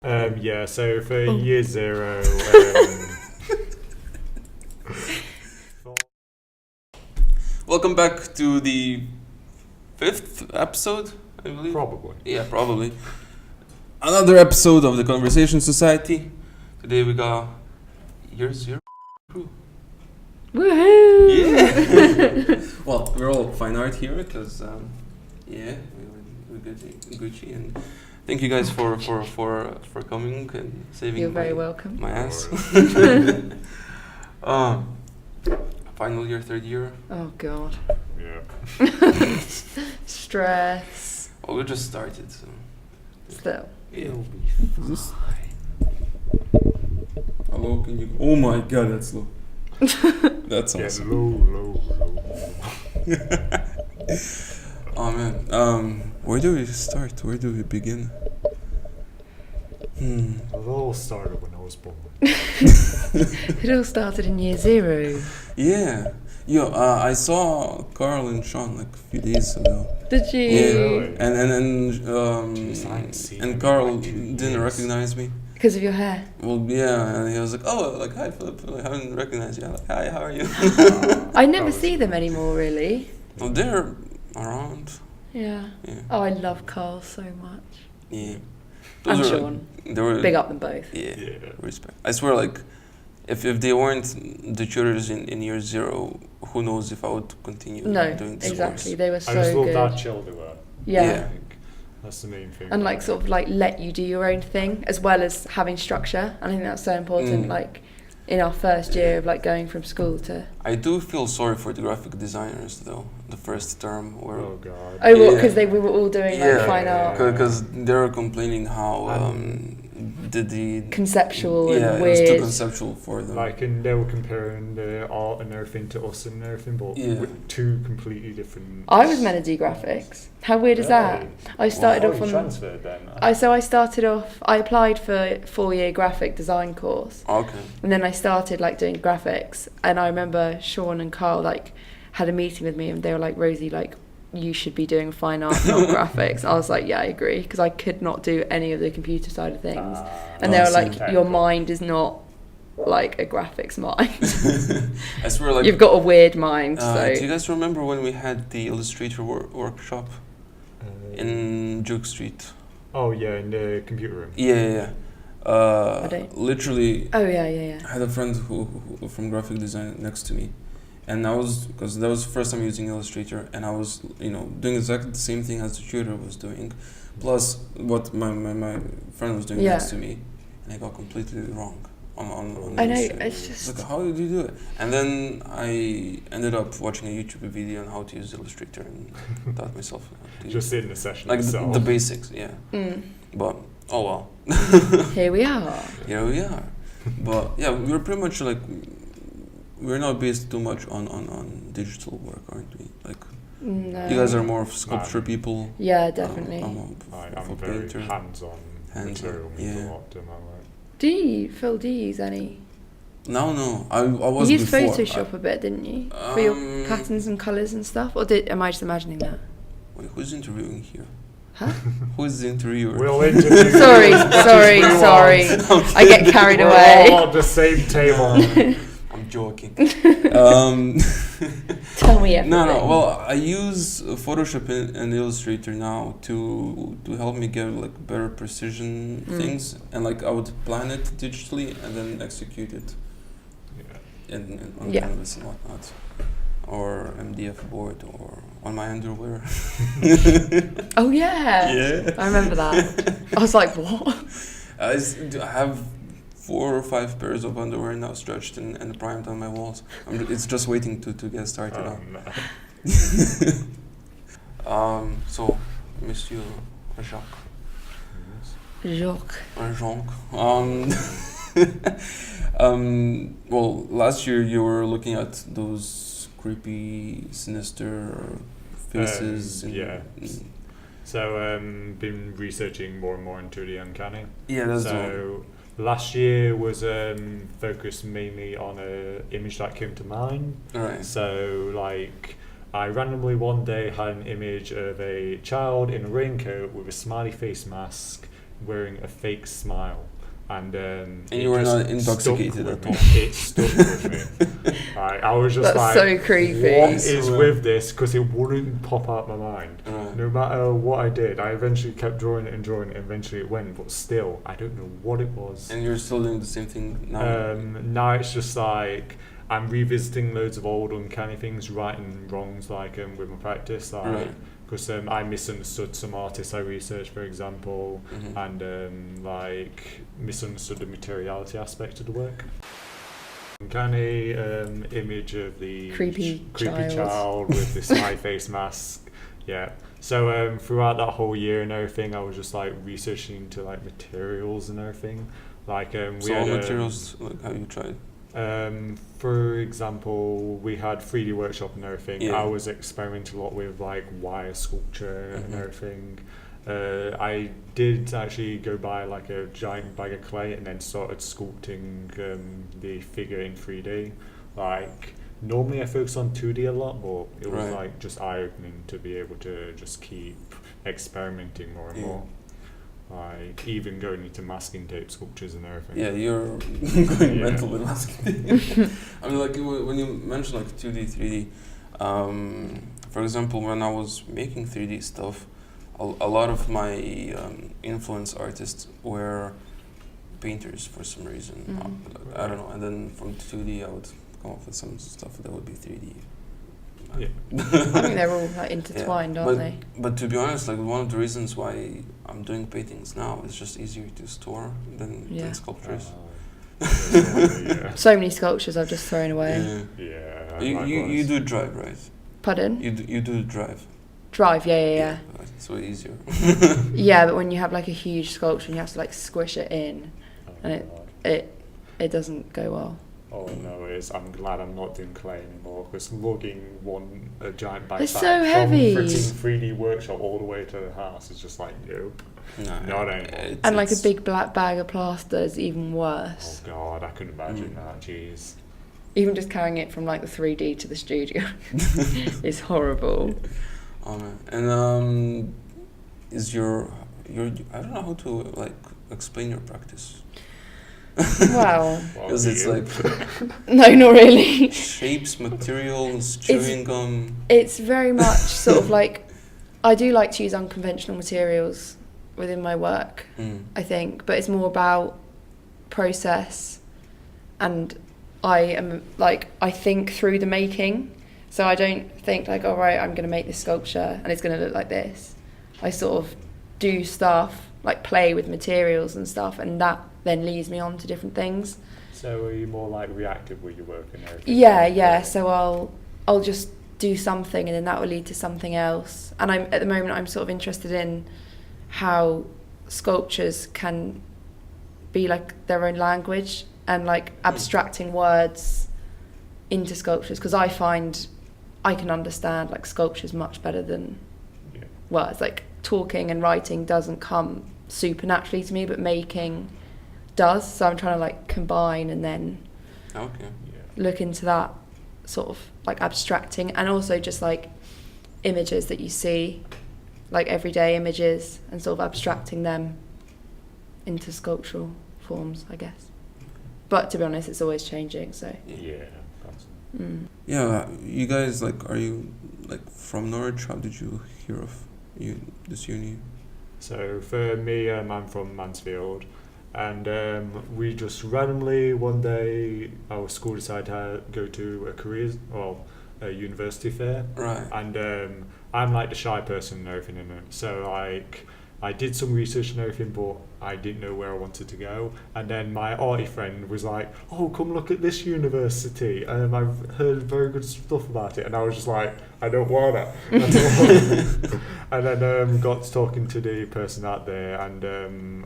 Yeah, so for year 0... Welcome back to the 5th episode, I believe. Probably. Yeah, probably. Another episode of the Conversation Society. Today we got year 0 crew. Woohoo! Yeah! Well, we're all fine art here because, we're Gucci, and thank you guys for coming and saving You're very welcome. my ass. Final year, 3rd year. Oh god. Yeah. Stress. Well, we just started, so... Still. Yeah. Is this... Hello, can you... Oh my god, that's low. That's Yeah, awesome. low. Oh man, where do we start? Where do we begin? It all started when I was born. It all started in year 0. Yeah. Yo, I saw Carl and Sean like a few days ago. Did you? Yeah. Really? And Carl didn't recognize me. Because of your hair? Well, yeah, and he was like, "Oh, like hi, Philip. I haven't recognized you." I'm like, "Hi, how are you?" I never see them anymore, really. Well, they're around. Yeah. Yeah. Oh, I love Carl so much. Yeah. And Those are, Sean. They were Big up them both. Yeah. Yeah. Respect. I swear, like, if they weren't the tutors in year 0, who knows if I would continue doing this exactly. course. They were so I just love good. that chill they were. Yeah. I think that's the main thing. And like sort of like let you do your own thing as well as having structure. And I think that's so important. Like in our first year of like going from school to. I do feel sorry for the graphic designers though. The first term where. Oh god. Oh, well, Yeah. because we were all doing like fine art. Because they were complaining how the Conceptual and it was weird. too conceptual for them. Like, and they were comparing the art and everything to us and everything, but with two completely different... I was meant to do graphics. How weird is that? I started off on... transferred then? I started off... I applied for a 4-year graphic design course. Okay. And then I started like doing graphics. And I remember Sean and Carl like had a meeting with me and they were like, Rosie, like, you should be doing fine art, not graphics. I was like, yeah, I agree, because I could not do any of the computer side of things. And they were like, your mind is not like a graphics mind. I swear, like, you've got a weird mind. So do you guys remember when we had the Illustrator workshop in Duke Street? Oh yeah, in the computer room. Yeah. I don't. Literally. Oh yeah. I had a friend who from graphic design next to me. And because that was the first time using Illustrator, and I was, doing exactly the same thing as the tutor was doing, plus what my friend was doing next to me, and I got completely wrong on I know, Illustrator. it's just... Like, how did you do it? And then I ended up watching a YouTube video on how to use Illustrator and taught myself how to Just in the session like itself. the basics, yeah. But, oh well. Here we are. Here we are. But, yeah, we're pretty much like... We're not based too much on digital work, aren't we? Like, No. you guys are more of sculpture people. Yeah, definitely. I'm very painter. hands-on material means a lot to my work. Do you use any? No. I was You used before. Photoshop a bit, didn't you? For your patterns and colours and stuff? Or am I just imagining that? Wait, who's interviewing here? Huh? Who's the interviewer? We'll interview. Sorry. I get carried away. We're all at the same table. I'm joking. Tell me everything. No. Well, I use Photoshop and Illustrator now to help me get like better precision things, and like I would plan it digitally and then execute it on canvas and whatnot, or MDF board, or on my underwear. Oh yeah. Yeah. I remember that. I was like, what? I have 4 or 5 pairs of underwear now stretched and primed on my walls. It's just waiting to get started on. No. So, Monsieur Jacques. Jacques. Well, last year you were looking at those creepy, sinister faces. So, been researching more and more into the uncanny. Yeah, that's so. Last year was focused mainly on an image that came to mind. Right. So, like, I randomly one day had an image of a child in a raincoat with a smiley face mask wearing a fake smile. And you were not intoxicated at all. It stuck with me. I was just That's like, so creepy. what is with this? Because it wouldn't pop out my mind. No matter what I did, I eventually kept drawing it, and eventually it went. But still, I don't know what it was. And you're still doing the same thing now? Now it's just like I'm revisiting loads of old uncanny things, righting wrongs, like with my practice, like. Because I misunderstood some artists I researched, for example, and like misunderstood the materiality aspect of the work. Uncanny image of the creepy child with this high face mask. Yeah. So throughout that whole year and everything, I was just like researching into like materials and everything. Like we had materials, like how you tried. For example, we had 3D workshop and everything. Yeah. I was experimenting a lot with like wire sculpture and everything. I did actually go buy like a giant bag of clay and then started sculpting the figure in 3D. Like normally I focus on 2D a lot, but it was like just eye-opening to be able to just keep experimenting more and more. Like even going into masking tape sculptures and everything. Yeah, you're going mental with masking tape. I mean, like when you mention like 2D, 3D, for example, when I was making 3D stuff, a lot of my influence artists were painters for some reason. I don't know. And then from 2D, I would come up with some stuff that would be 3D. Yeah. I think they're all like intertwined, aren't they? But to be honest, like one of the reasons why I'm doing paintings now is just easier to store than sculptures. So many sculptures I've just thrown away. Yeah. You do drive, right? Pardon? You do drive. Drive, yeah. It's way easier. Yeah, but when you have like a huge sculpture and you have to like squish it in, and it doesn't go well. Oh no, I'm glad I'm not doing clay anymore, because lugging a giant backpack it's so heavy from freaking 3D workshop all the way to the house is just like, nope. Not anymore. And like a big black bag of plaster is even worse. Oh god, I couldn't imagine that, jeez. Even just carrying it from like the 3D to the studio is horrible. Oh man. And is your I don't know how to like explain your practice. Wow. Because it's like no, not really. Shapes, materials, chewing gum. It's very much sort of like I do like to use unconventional materials within my work, I think, but it's more about process, and I think through the making. So I don't think like, all right, I'm going to make this sculpture and it's going to look like this. I sort of do stuff, like play with materials and stuff, and that then leads me on to different things. So are you more like reactive with your work and everything? Yeah. So I'll just do something and then that will lead to something else. And at the moment I'm sort of interested in how sculptures can be like their own language and like abstracting words into sculptures, because I find I can understand like sculptures much better than words. Like talking and writing doesn't come supernaturally to me, but making does. So I'm trying to like combine and then look into that sort of like abstracting, and also just like images that you see, like everyday images, and sort of abstracting them into sculptural forms, I guess. But to be honest, it's always changing, so yeah. You guys, like, are you like from Norwich? How did you hear of this uni? So for me, I'm from Mansfield, and we just randomly one day our school decided to go to a university fair, right? And I'm like the shy person and everything in it, so like I did some research and everything, but I didn't know where I wanted to go. And then my arty friend was like, "Oh, come look at this university. I've heard very good stuff about it." And I was just like, "I don't want it." And then got to talking to the person out there, and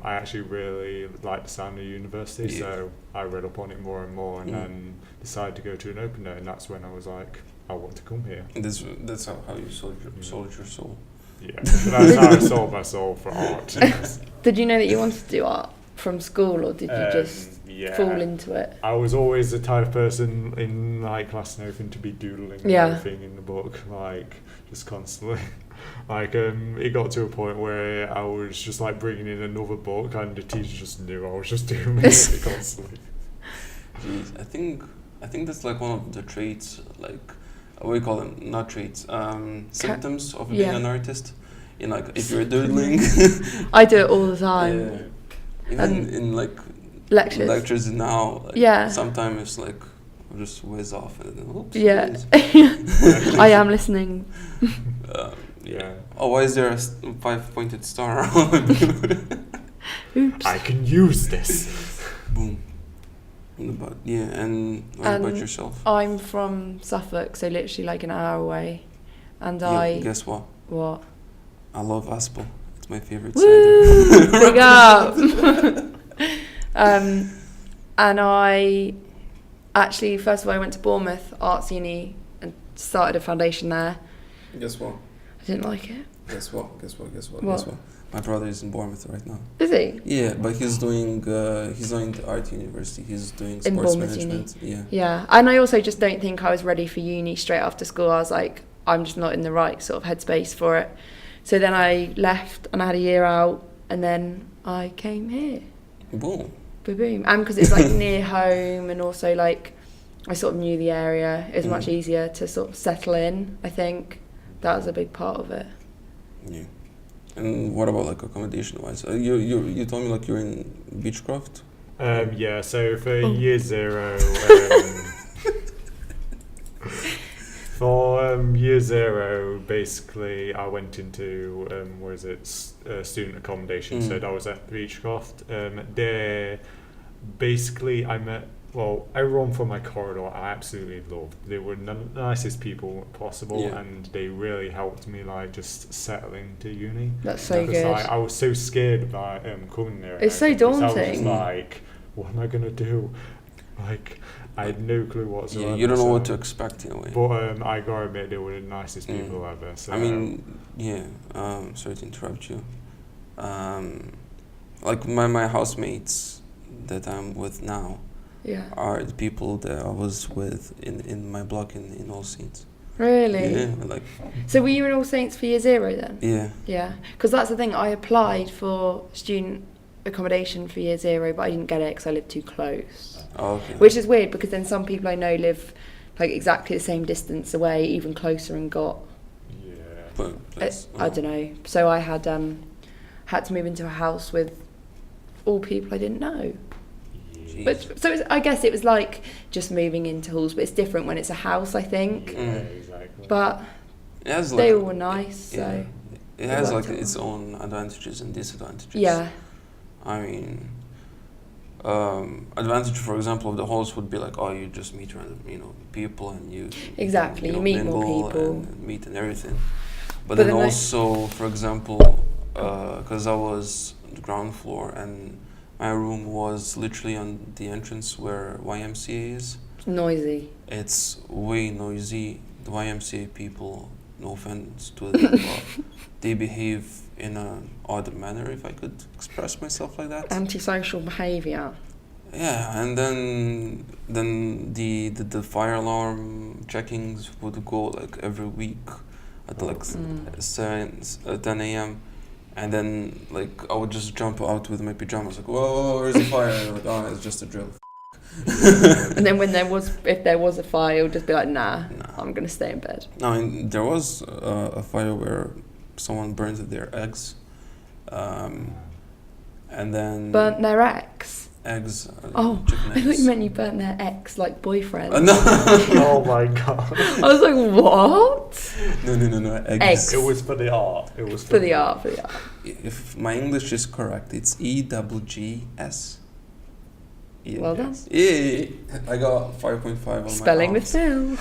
I actually really liked the sound of the university, so I read up on it more and more, and then decided to go to an open day, and that's when I was like, I want to come here. That's how you sold your soul. Yeah, that's how I sold my soul for art. Yes. Did you know that you wanted to do art from school, or did you just fall into it? I was always the type of person in like class and everything to be doodling everything in the book, like just constantly. Like, it got to a point where I was just like bringing in another book, and the teacher just knew I was just doing it constantly. Jeez, I think that's like one of the traits, like what do you call them? Not traits, symptoms of being yeah. an artist. You know, like if you're doodling. I do it all the time. Yeah. Even And in like lectures. now, like, Yeah. sometimes like I'll just whiz off and then oops. Yeah. please. I am listening. Yeah. Oh, why is there a 5-pointed star? Oops. I can use this. Boom. But yeah, and what about yourself? I'm from Suffolk, so literally like an hour away. And Yeah, guess what? What? I love Aspel. It's my favorite Woo! cider. Big up! And I actually, first of all, I went to Bournemouth Arts Uni and started a foundation there. Guess what? I didn't like it. Guess what? Guess what? Guess what? What? Guess what? My brother is in Bournemouth right now. Is he? Yeah, but he's doing the art university. He's doing In sports Bournemouth management. Yeah. Yeah. And I also just don't think I was ready for uni straight after school. I was like, I'm just not in the right sort of headspace for it. So then I left and I had a year out, and then I came here. Boom. Boom. And because it's like near home, and also like I sort of knew the area, it was much Mm. easier to sort of settle in. I think that was a big part of it. Yeah. And what about like accommodation wise? You told me like you're in Beechcroft. Yeah, so for Oh. year zero, year zero, basically, I went into student accommodation. So that was at Beechcroft. There, basically, I met everyone from my corridor. I absolutely loved. They were the nicest people possible, Yeah. and they really helped me like just settle into uni. That's so Because good. I was so scared about coming there. and It's so everything, 'cause I was just daunting. like, what am I gonna do? Like, I had no clue whatsoever. Yeah, you don't know what to so- expect in a way. But I gotta admit, they were the nicest people ever. So I mean, yeah. Sorry to interrupt you. Like my housemates that I'm with now Yeah. are the people that I was with in my block in All Saints. Really? Yeah, like So were you in All Saints for year zero then? yeah. Yeah. Because that's the thing. I applied for student accommodation for year zero, but I didn't get it because I lived too close. Oh, okay. Which is weird because then some people I know live like exactly the same distance away, even closer, and got yeah. But I don't know. So I had to move into a house with all people I didn't know. Jeez. But so I guess it was like just moving into halls, but it's different when it's a house, I think. Yeah, exactly. But it has they like all were nice, yeah. so It has worked like out. its own advantages and disadvantages. yeah, I mean, advantage, for example, of the halls would be like, oh, you just meet random, people, and you Exactly, you meet more mingle people. and meet and everything. But But then then also, for example, because I was on the ground floor and my room was literally on the entrance where YMCA is. it's noisy. It's way noisy. The YMCA people, no offense to them, but they behave in an odd manner, if I could express myself like that. Antisocial behaviour. Yeah, and then the fire alarm checkings would go like every week at like 10 a.m. And then like I would just jump out with my pajamas like, whoa, where's the fire? And like, oh, it's just a drill. And then if there was a fire, it would just be like, nah, I'm gonna stay in bed. No, and there was a fire where someone burned their eggs, and then Burnt their ex. eggs. Oh, chicken I thought eggs. you meant you burnt their ex, like boyfriend. No. Oh my god. I was like, what? No. Eggs. It was for the art. It was For the art. If my English is correct, it's EWGS. Well done. Yeah, I got 5.5 on Spelling my with Phil.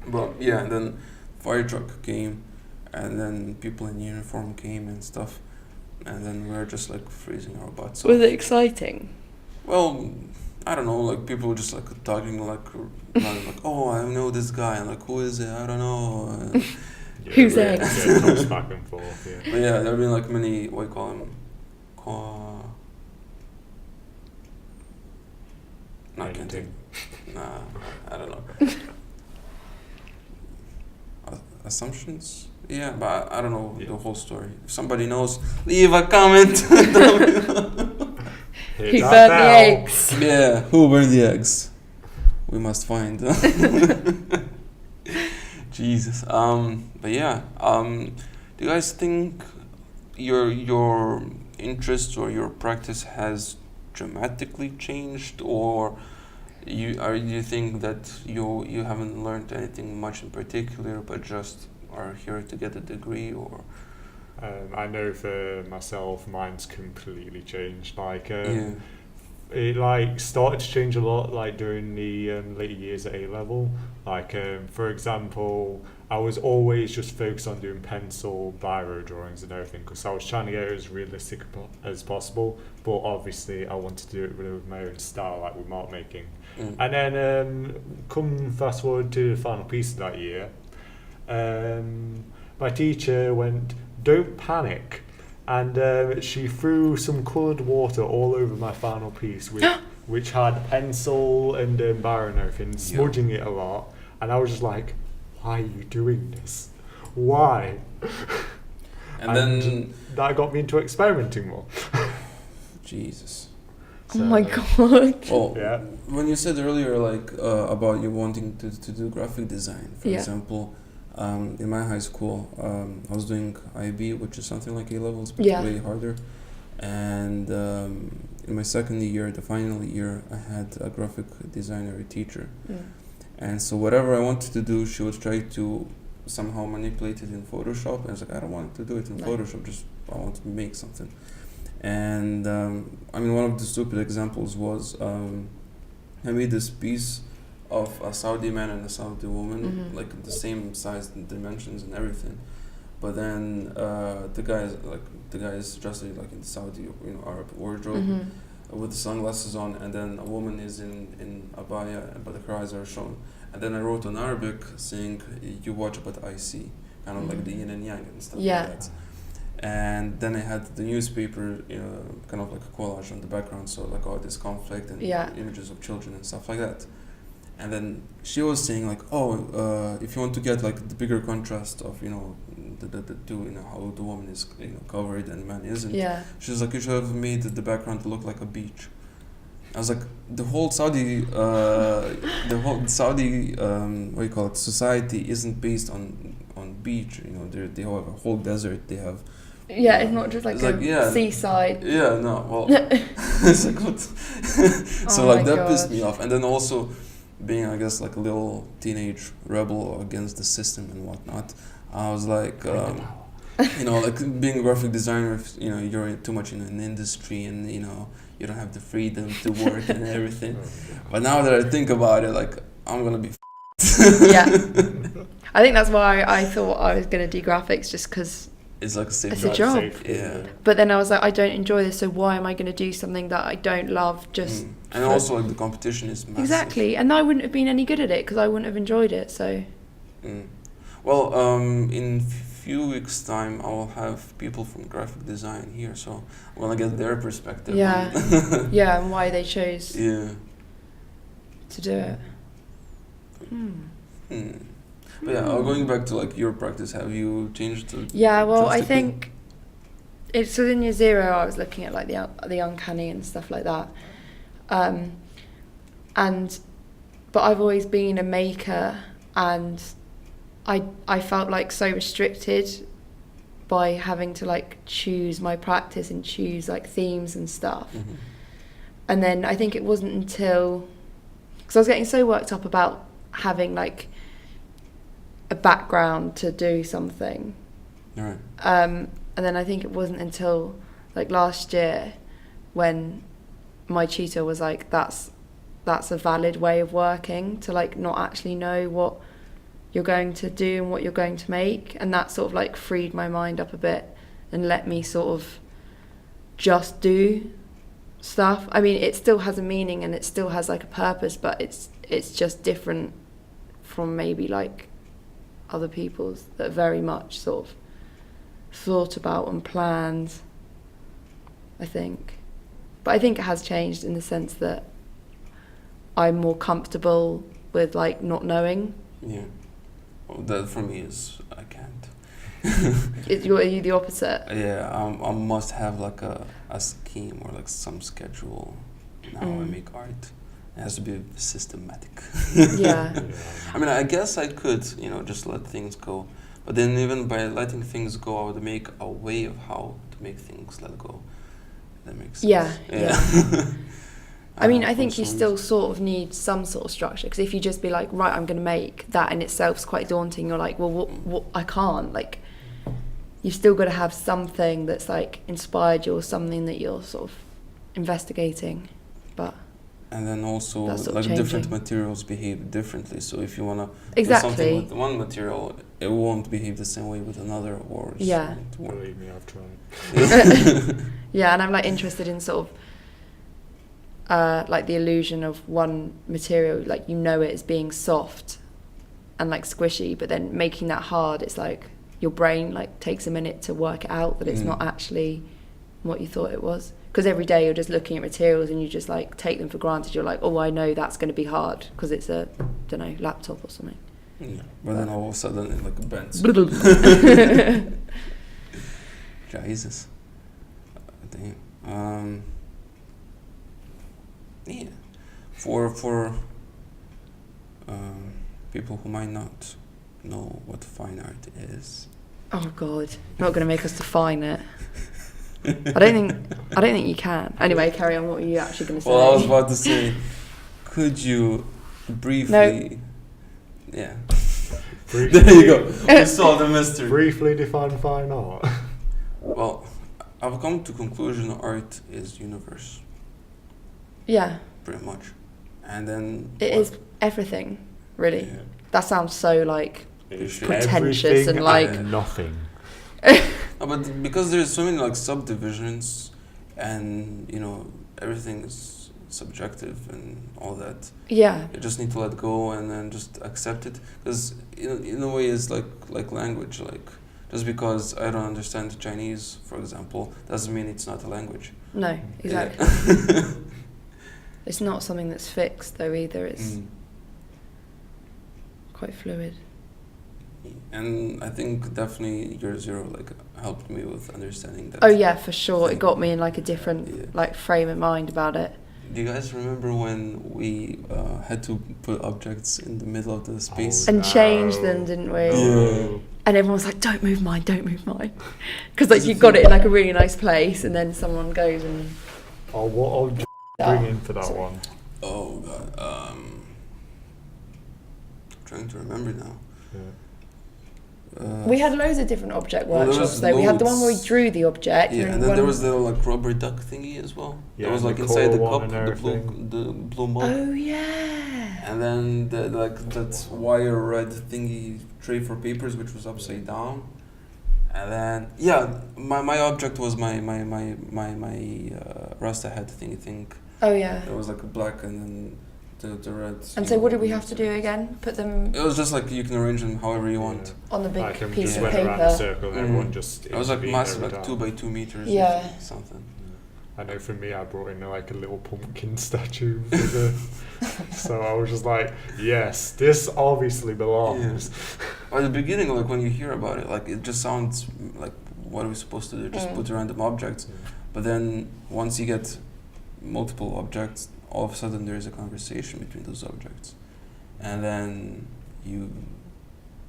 But yeah, and then fire truck came, and then people in uniform came and stuff, and then we were just like freezing our butts off. Was it exciting? Well, I don't know, like people were just like talking like, oh, I know this guy, and like, who is it? I don't know. Yeah, Who's yeah, eggs? yeah, it comes back and forth. Yeah. But yeah, there have been like many, what do you call them? Not Anything. Nah, I don't know. assumptions. Yeah, but I don't know Yeah. the whole story. If somebody knows, leave a comment. Hit Who that burned the bell. eggs? Yeah, who burned the eggs? We must find. Jesus. But yeah. Do you guys think your interest or your practice has dramatically changed, or you think that you haven't learned anything much in particular, but just are here to get a degree, or I know for myself, mine's completely changed. Like, yeah. it like started to change a lot like during the later years at A level. Like, for example, I was always just focused on doing pencil, biro drawings and everything because I was trying to get it as realistic as possible. But obviously, I wanted to do it with my own style, like with mark making. And then come fast forward to the final piece of that year, my teacher went, "Don't panic." And she threw some coloured water all over my final piece, which had pencil and biro and everything, smudging it a lot. And I was just like, why are you doing this? Why? And then that got me into experimenting more. Jesus. Oh my god. Well, Yeah. when you said earlier, like about you wanting to do graphic design, for Yeah. example, in my high school, I was doing IB, which is something like A levels, but Yeah. way harder. And in my second year, the final year, I had a graphic designer teacher. And so whatever I wanted to do, she would try to somehow manipulate it in Photoshop. And I was like, I don't want to do it in No. Photoshop, just I want to make something. And I mean, one of the stupid examples was I made this piece of a Saudi man and a Saudi woman, like the same size and dimensions and everything. But then the guy is dressed like in the Saudi, Arab wardrobe with the sunglasses on, and then a woman is in abaya, but the eyes are shown. And then I wrote in Arabic saying, "You watch what I see," kind of like the yin and yang and stuff Yeah. like that. And then I had the newspaper, kind of like a collage on the background, so like all this conflict and Yeah. images of children and stuff like that. And then she was saying like, if you want to get like the bigger contrast of the two, how the woman is covered and the man isn't. Yeah. She was like, you should have made the background to look like a beach. I was like, the whole Saudi, what do you call it, society isn't based on beach. They have a whole desert. They have. Yeah, it's not just like It's a like, yeah. seaside. Yeah, no, well, it's like what? So Oh like my that pissed gosh. me off, and then also being, I guess, like a little teenage rebel against the system and whatnot. I was like, like being a graphic designer, if, you're too much in an industry and you don't have the freedom to work and everything. But now that I think about it, like I'm gonna be. Yeah. I think that's why I thought I was going to do graphics, just because. It's like a safe It's a job. job. Safe, Yeah. But then I was like, I don't enjoy this, so why am I going to do something that I don't love? Just And also like the competition is massive. exactly, and I wouldn't have been any good at it because I wouldn't have enjoyed it. So Well, in few weeks' time, I will have people from graphic design here, so I want to get their perspective. yeah, yeah, and why they chose Yeah. to do it. But yeah, going back to like your practice, have you changed to? Yeah, well, I drastically? think it's so in year 0 I was looking at like the uncanny and stuff like that, but I've always been a maker, and I felt like so restricted by having to like choose my practice and choose like themes and stuff. And then I think it wasn't until, because I was getting so worked up about having like a background to do something. Right. And then I think it wasn't until like last year when my tutor was like, that's a valid way of working, to like not actually know what you're going to do and what you're going to make. And that sort of like freed my mind up a bit and let me sort of just do stuff. I mean, it still has a meaning and it still has like a purpose, but it's just different from maybe like other people's that are very much sort of thought about and planned, I think. But I think it has changed in the sense that I'm more comfortable with like not knowing. Yeah. Well, that for me is I can't. Are you the opposite? Yeah, I must have like a scheme or like some schedule. Now I make art. It has to be systematic. Yeah. I mean, I guess I could, just let things go. But then even by letting things go, I would make a way of how to make things let go. That makes sense. Yeah. I mean, I think for you some still reason. sort of need some sort of structure, because if you just be like, right, I'm going to make that in itself is quite daunting. You're like, well, what I can't. Like, you've still got to have something that's like inspired you or something that you're sort of investigating. But And then also, that's sort like of different changing. materials behave differently. So if you wanna do Exactly. something with one material, it won't behave the same way with another, or it Yeah. won't work. Believe me, I've tried. Yeah, and I'm like interested in sort of like the illusion of one material, like it as being soft and like squishy, but then making that hard, it's like your brain like takes a minute to work it out that it's not actually what you thought it was. Because every day you're just looking at materials and you just like take them for granted. You're like, oh, I know that's going to be hard because it's a, don't know, laptop or something. Yeah. But then all of a sudden it like bends. Jesus. Damn. Yeah. For people who might not know what fine art is. Oh God, not going to make us define it. I don't think you can. Anyway, carry on. What were you actually going to say? Well, I was about to say, could you briefly? Yeah. Briefly, There you go. We solved the mystery. briefly define fine art. Well, I've come to conclusion art is universe, Yeah, pretty much. And then it is everything, really. Yeah. That sounds so like It's pretentious everything and like and nothing. No, but because there's so many like subdivisions, and everything is subjective and all that. yeah, You just need to let go and then just accept it, because in a way it's like language. Like, just because I don't understand Chinese, for example, doesn't mean it's not a language. no, exactly. Yeah. It's not something that's fixed though either. It's Mm. quite fluid. And I think definitely Year Zero like helped me with understanding that. Oh yeah, for sure. It thing. got me in like a different Yeah. like frame of mind about it. Do you guys remember when we had to put objects in the middle of the space? And No. change them, didn't we? Yeah. And everyone was like, don't move mine, don't move mine. Because like you got it in like a really nice place and then someone goes and... Oh, what I'll bring in for that one. Oh god. Trying to remember now. Yeah. We had loads of different object Well, there workshops was though. We had the one where we loads. drew the object. Yeah, and then there was the like rubber duck thingy as well. Yeah, It was and like the inside the coral cup, one and the blue mug. Oh yeah. And then that wire red thingy tray for papers, which was upside down. And then my object was my Rasta head thingy thing. Oh yeah. It was like a black and then the red. And so what did we have to do again? Put them It was just like you can arrange them however you want. on the I big can piece just of went around a paper. circle and Mhm. everyone just It was like intervened massive, every like time. 2 by 2 meters. Yeah. Or something. I know for me, I brought in like a little pumpkin statue for the. So I was just like, yes, this obviously belongs. At the beginning, like when you hear about it, like it just sounds like what are we supposed to do? Just put random objects. But then once you get multiple objects, all of a sudden there is a conversation between those objects, and then you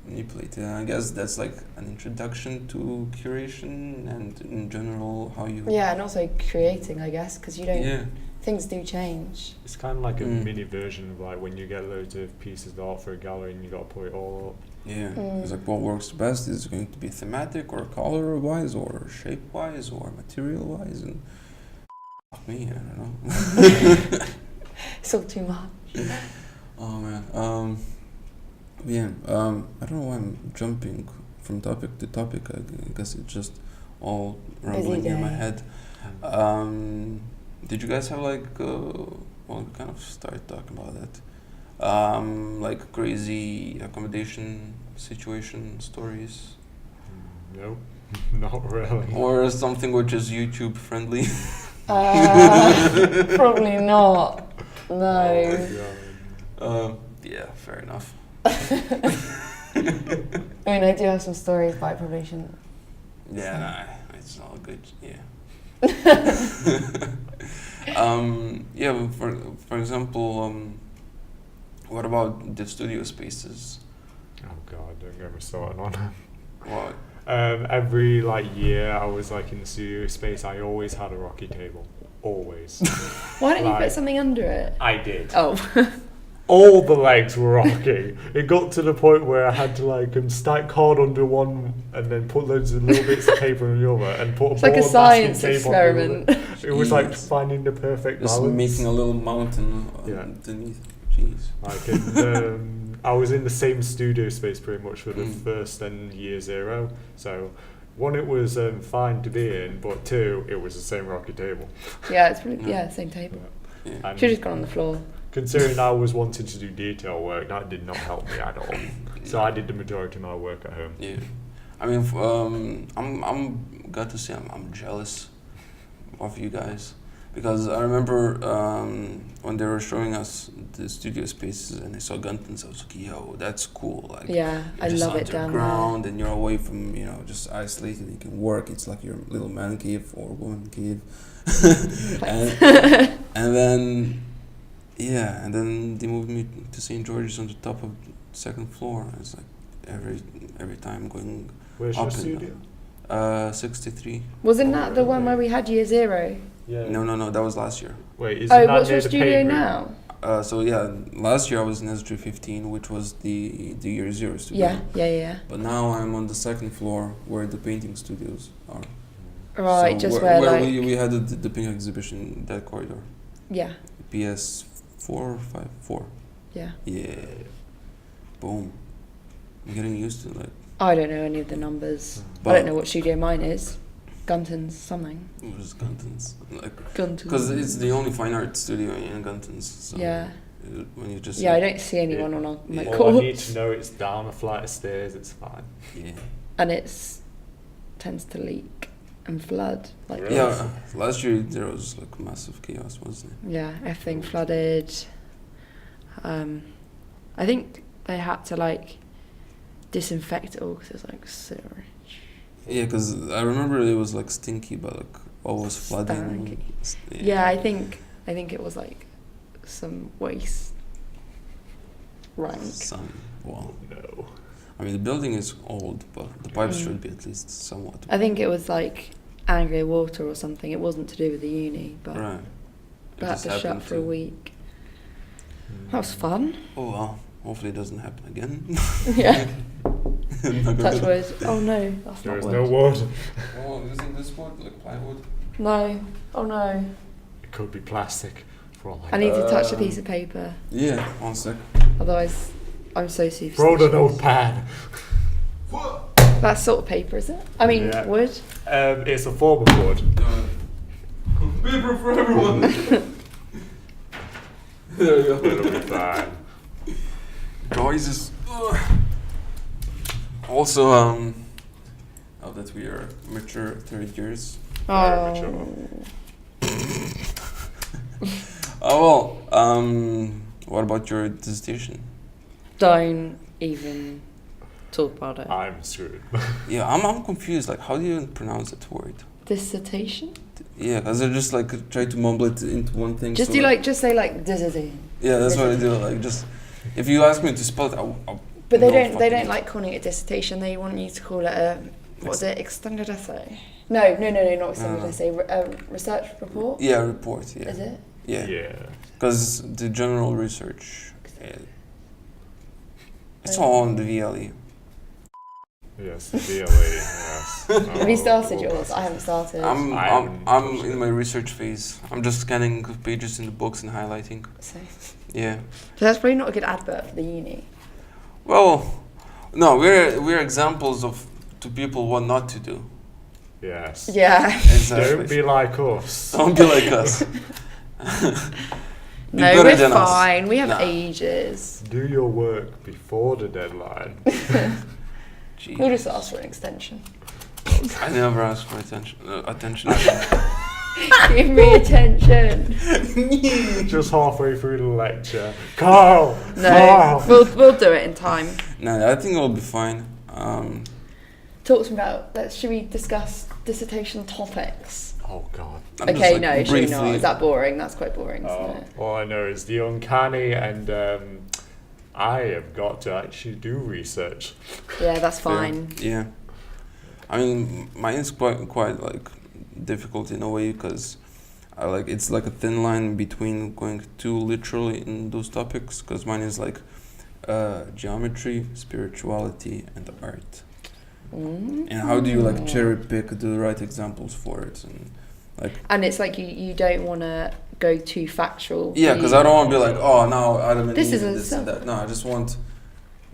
manipulate it. And I guess that's like an introduction to curation and in general how you. Yeah, and also creating, I guess, because you don't. Yeah. Things do change. It's kind of like a Mm. mini version of like when you get loads of pieces of art for a gallery and you got to put it all up. Yeah, Mm. it's like what works best is going to be thematic or color wise or shape wise or material wise, and fuck me, I don't know. It's all too much. Oh man, I don't know why I'm jumping from topic to topic. I guess it's just all rumbling in my day. head. Did you guys have like well, we kind of started talking about that. Like crazy accommodation situation stories, No, not really. or something which is YouTube friendly. Probably not. No. Oh, God. Yeah, fair enough. I mean, I do have some stories, but I probably shouldn't. Yeah, nah, it's all good. Yeah. Yeah. For example, what about the studio spaces? Oh God, don't get me started on it. What? Every year I was in the studio space, I always had a rocky table. Always. Why don't you put something under it? I did. Oh. All the legs were rocking. It got to the point where I had to stack card under one and then put loads of little bits of paper on the other and put It's a like a ball science tape experiment. on the other. It was finding the perfect Just balance. making a little mountain underneath. Jeez. I was in the same studio space pretty much for the first and year 0. So, 1, it was fine to be in, but 2, it was the same rocky table. Yeah, it's pretty, same table. Yeah. Should have just gone on the floor. Considering I was wanting to do detail work, that did not help me at all. So I did the majority of my work at home. Yeah. I mean, I'm got to say I'm jealous of you guys because I remember when they were showing us the studio spaces and I saw Guntons, I was like, yo, that's cool. Yeah, I love it down there. Underground and you're away from just isolated. You can work. It's like your little man cave or woman cave. and then. Yeah, and then they moved me to St. George's on the top of the 2nd floor. It's like every time going. Where's up your studio? 63. Wasn't that the one where we had year 0? Yeah. No, that was last year. Wait, is What's your studio now? So yeah, last year I was in SG 15, which was the year 0 studio. Yeah. But now I'm on the 2nd floor where the painting studios are. Right, so just where we had the pink exhibition in that corridor. Yeah. PS 4 or 5? 4. Yeah. Yeah. Boom. I'm getting used to it. I don't know any of the numbers. But I don't know what studio mine is. Guntons something. It was Guntons. Guntons. Because it's the only fine art studio in Guntons. So Yeah. When you just I don't see anyone on my All course. I need to know it's down a flight of stairs, it's fine. Yeah. And it's tends to leak and flood. Really? Yeah. Last year there was massive chaos, wasn't it? Yeah, everything flooded. I think they had to disinfect it all because it was sewage. Yeah, because I remember it was stinky, but all was flooding. Yeah, I think it was some waste. Rank. Well, No. I mean the building is old, but the pipes should be at least somewhat. I think it was Anglia Water or something. It wasn't to do with the uni, but Right. they had to shut for a week. That was fun. Oh well, hopefully it doesn't happen again. Yeah. Touch wood. Oh no, that's There not is wood. no wood. Oh, isn't this wood plywood? No. Oh no. It could be plastic for all I need to touch a piece of paper. Yeah, 1 sec. Otherwise, I'm so superstitious. Throw the notepad. That's salt paper, is it? I mean, Yeah. wood. It's a form of wood. Paper for everyone. There we It'll go. be fine. Noises. Also, now that we are mature 30 years. Very mature. What about your dissertation? Don't even talk about it. I'm screwed. Yeah, I'm confused. How do you pronounce that word? Dissertation? Yeah, because I just try to mumble it into one thing. Just so, do just say dissertation. Yeah, that's what I do. Just if you ask me to spell it, I'll But they no don't fucking- like calling it a dissertation. They want you to call it a extended essay? No, not extended essay. A research report. Yeah, report. Yeah. Is it? Yeah. Yeah. Because the general research, it's all on the VLE. Yes, VLA, yes. Have you started yours? I haven't started. I'm in my research phase. I'm just scanning pages in the books and highlighting. So Yeah. that's probably not a good advert for the uni. Well, no, we're examples of to people what not to do. Yes. Yeah. Exactly. Don't be like us. Don't be like us. Be No, better we're than us. fine. We have Nah. ages. Do your work before the deadline. Jeez. We'll just ask for an extension. I never ask for attention. Give me attention. Just halfway through the lecture. Carl! No, Carl! we'll do it in time. No, I think it'll be fine. Talk to me about. Should we discuss dissertation topics? Oh God. I'm just, Okay, like, no, should we not? briefly- Is that boring? That's quite boring, isn't Oh, it? all I know is the uncanny, and I have got to actually do research. Yeah, that's fine. Yeah. I mean, mine is quite like difficult in a way because it's like a thin line between going too literally in those topics because mine is like geometry, spirituality, and art. And how do you like cherry pick the right examples for it And it's like you don't want to go too factual. Yeah, because I don't want to be like, oh, now Adam and This Eve is and a this and that. No, I just want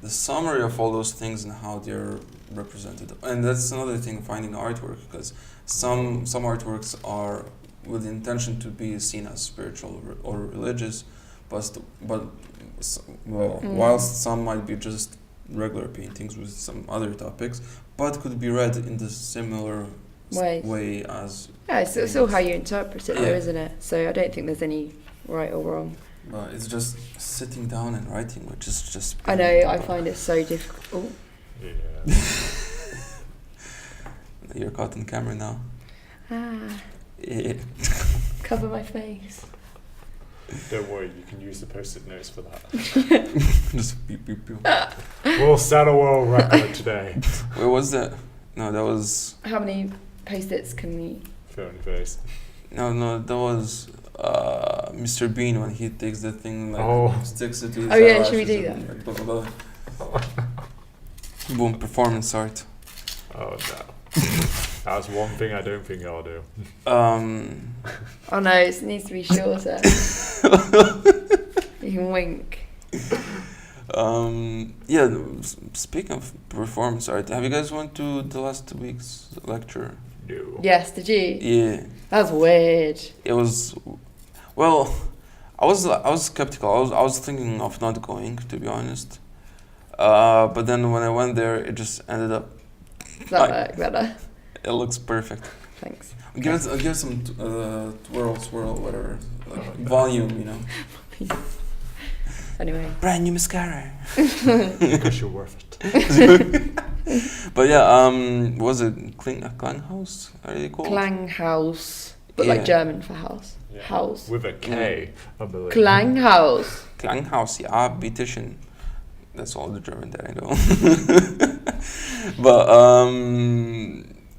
the summary of all those things and how they're represented. And that's another thing, finding artwork, because some artworks are with the intention to be seen as spiritual or religious, whilst some might be just regular paintings with some other topics, but could be read in the similar way as... Yeah, it's all how you interpret it, though, Yeah. isn't it? So I don't think there's any right or wrong. But it's just sitting down and writing, which is just... I know, I find it so difficult. Yeah. You're caught on camera now. Ah, Yeah. cover my face. Don't worry, you can use the post-it notes for that. Just pew pew pew. We'll set a world record today. Where was that? No, that was... How many post-its can we... Phone face. No, that was Mr. Bean when he takes the thing, like, sticks it to his Oh, yeah, should we eyelashes do and, like, blah, blah, blah. Boom, performance art. Oh no. That's one thing I don't think I'll do. Oh no, it needs to be shorter. You can wink. Yeah, speaking of performance art, have you guys went to the last week's lecture? No. Yes, did you? Yeah. That's weird. It was... Well, I was skeptical. I was thinking of not going, to be honest. But then when I went there, it just ended up... That worked better. It looks perfect. Thanks. Give it some swirl, whatever, like volume, you know. Anyway. Brand new mascara. Because you're worth it. But yeah, what was it Klanghaus? Are they called? Klanghaus. But Yeah. like German for house. Yeah. House. With a K, I believe. Klanghaus. Klanghaus, ja, bitteschön. That's all the German that I know. But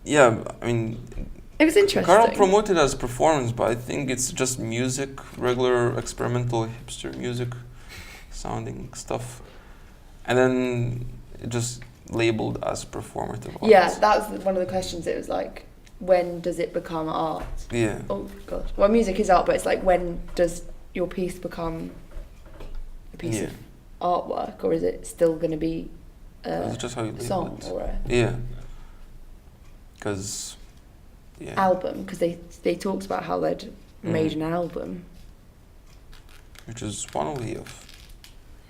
yeah, I mean, It was interesting. Carl promoted as performance, but I think it's just music, regular experimental hipster music sounding stuff, and then it just labeled as performative art. Yeah, that was one of the questions. It was like, when does it become art? Yeah. Oh god. Well, music is art, but it's like, when does your piece become a piece Yeah. of artwork, or is it still going to be That's a just how you label song it. or a Yeah. Because, yeah. album? Because they talked about how they'd made an album. Which is one way of...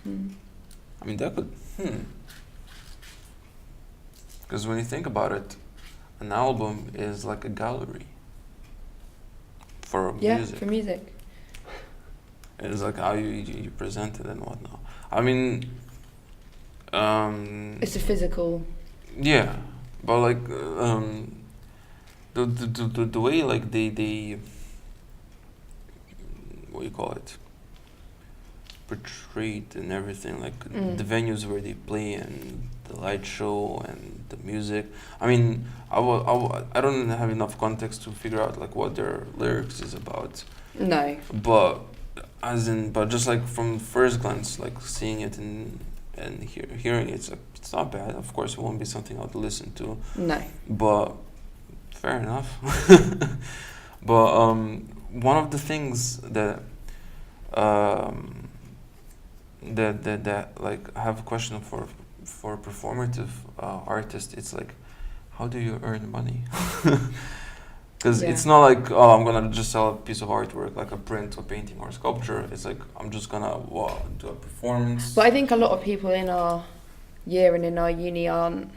I mean, that could... Because when you think about it, an album is like a gallery for Yeah, music. for music. It's like how you present it and whatnot. I mean... It's a physical... Yeah, but like the way like they what do you call it, portrayed and everything, like the venues where they play and the light show and the music. I mean, I don't have enough context to figure out like what their lyrics is about. No. But just like from first glance, like seeing it and hearing it, it's not bad. Of course, it won't be something I'd listen to. No. But fair enough. But one of the things that like I have a question for performative artists. It's like, how do you earn money? Because it's not like, oh, I'm gonna just sell a piece of artwork, like a print or painting or sculpture. It's like, I'm just gonna do a performance. But I think a lot of people in our year and in our uni aren't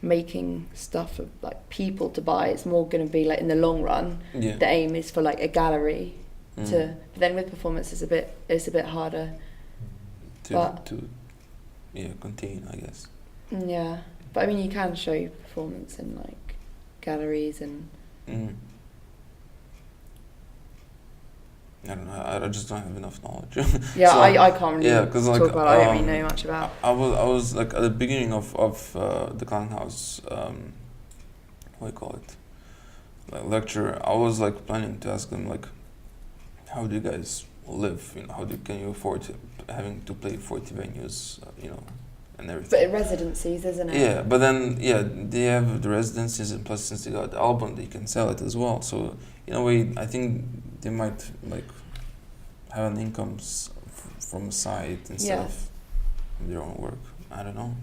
making stuff for like people to buy. It's more going to be like in the long run. Yeah. The aim is for like a gallery to. But then with performance, it's a bit harder. to contain, I guess. Yeah, but I mean, you can show performance in like galleries and. Mm. I don't know. I just don't have enough knowledge. Yeah, So, I can't really yeah, 'cause, like, talk about it. I don't really know much about. I was like at the beginning of the Clown House, what do you call it, like lecture. I was like planning to ask them like, how do you guys live? You know, can you afford having to play 40 venues? And everything. But in residencies, isn't it? Yeah, but then they have the residencies, and plus since they got the album, they can sell it as well. So in a way, I think they might like have an income from a side instead of their own work. I don't know,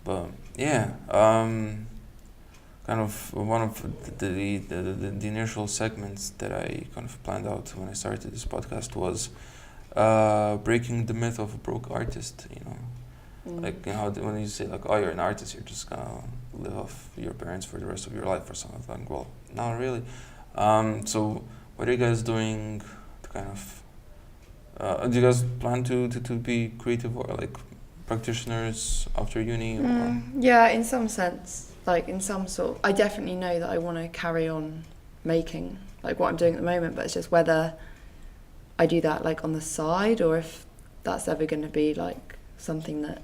but yeah, kind of one of the initial segments that I kind of planned out when I started this podcast was breaking the myth of a broke artist. Like, when you say like, oh, you're an artist, you're just gonna live off your parents for the rest of your life or something like, well, not really. So what are you guys doing to kind of do you guys plan to be creative or like practitioners after uni? Or? Yeah, in some sense, like in some sort. I definitely know that I want to carry on making like what I'm doing at the moment, but it's just whether I do that like on the side or if that's ever going to be like something that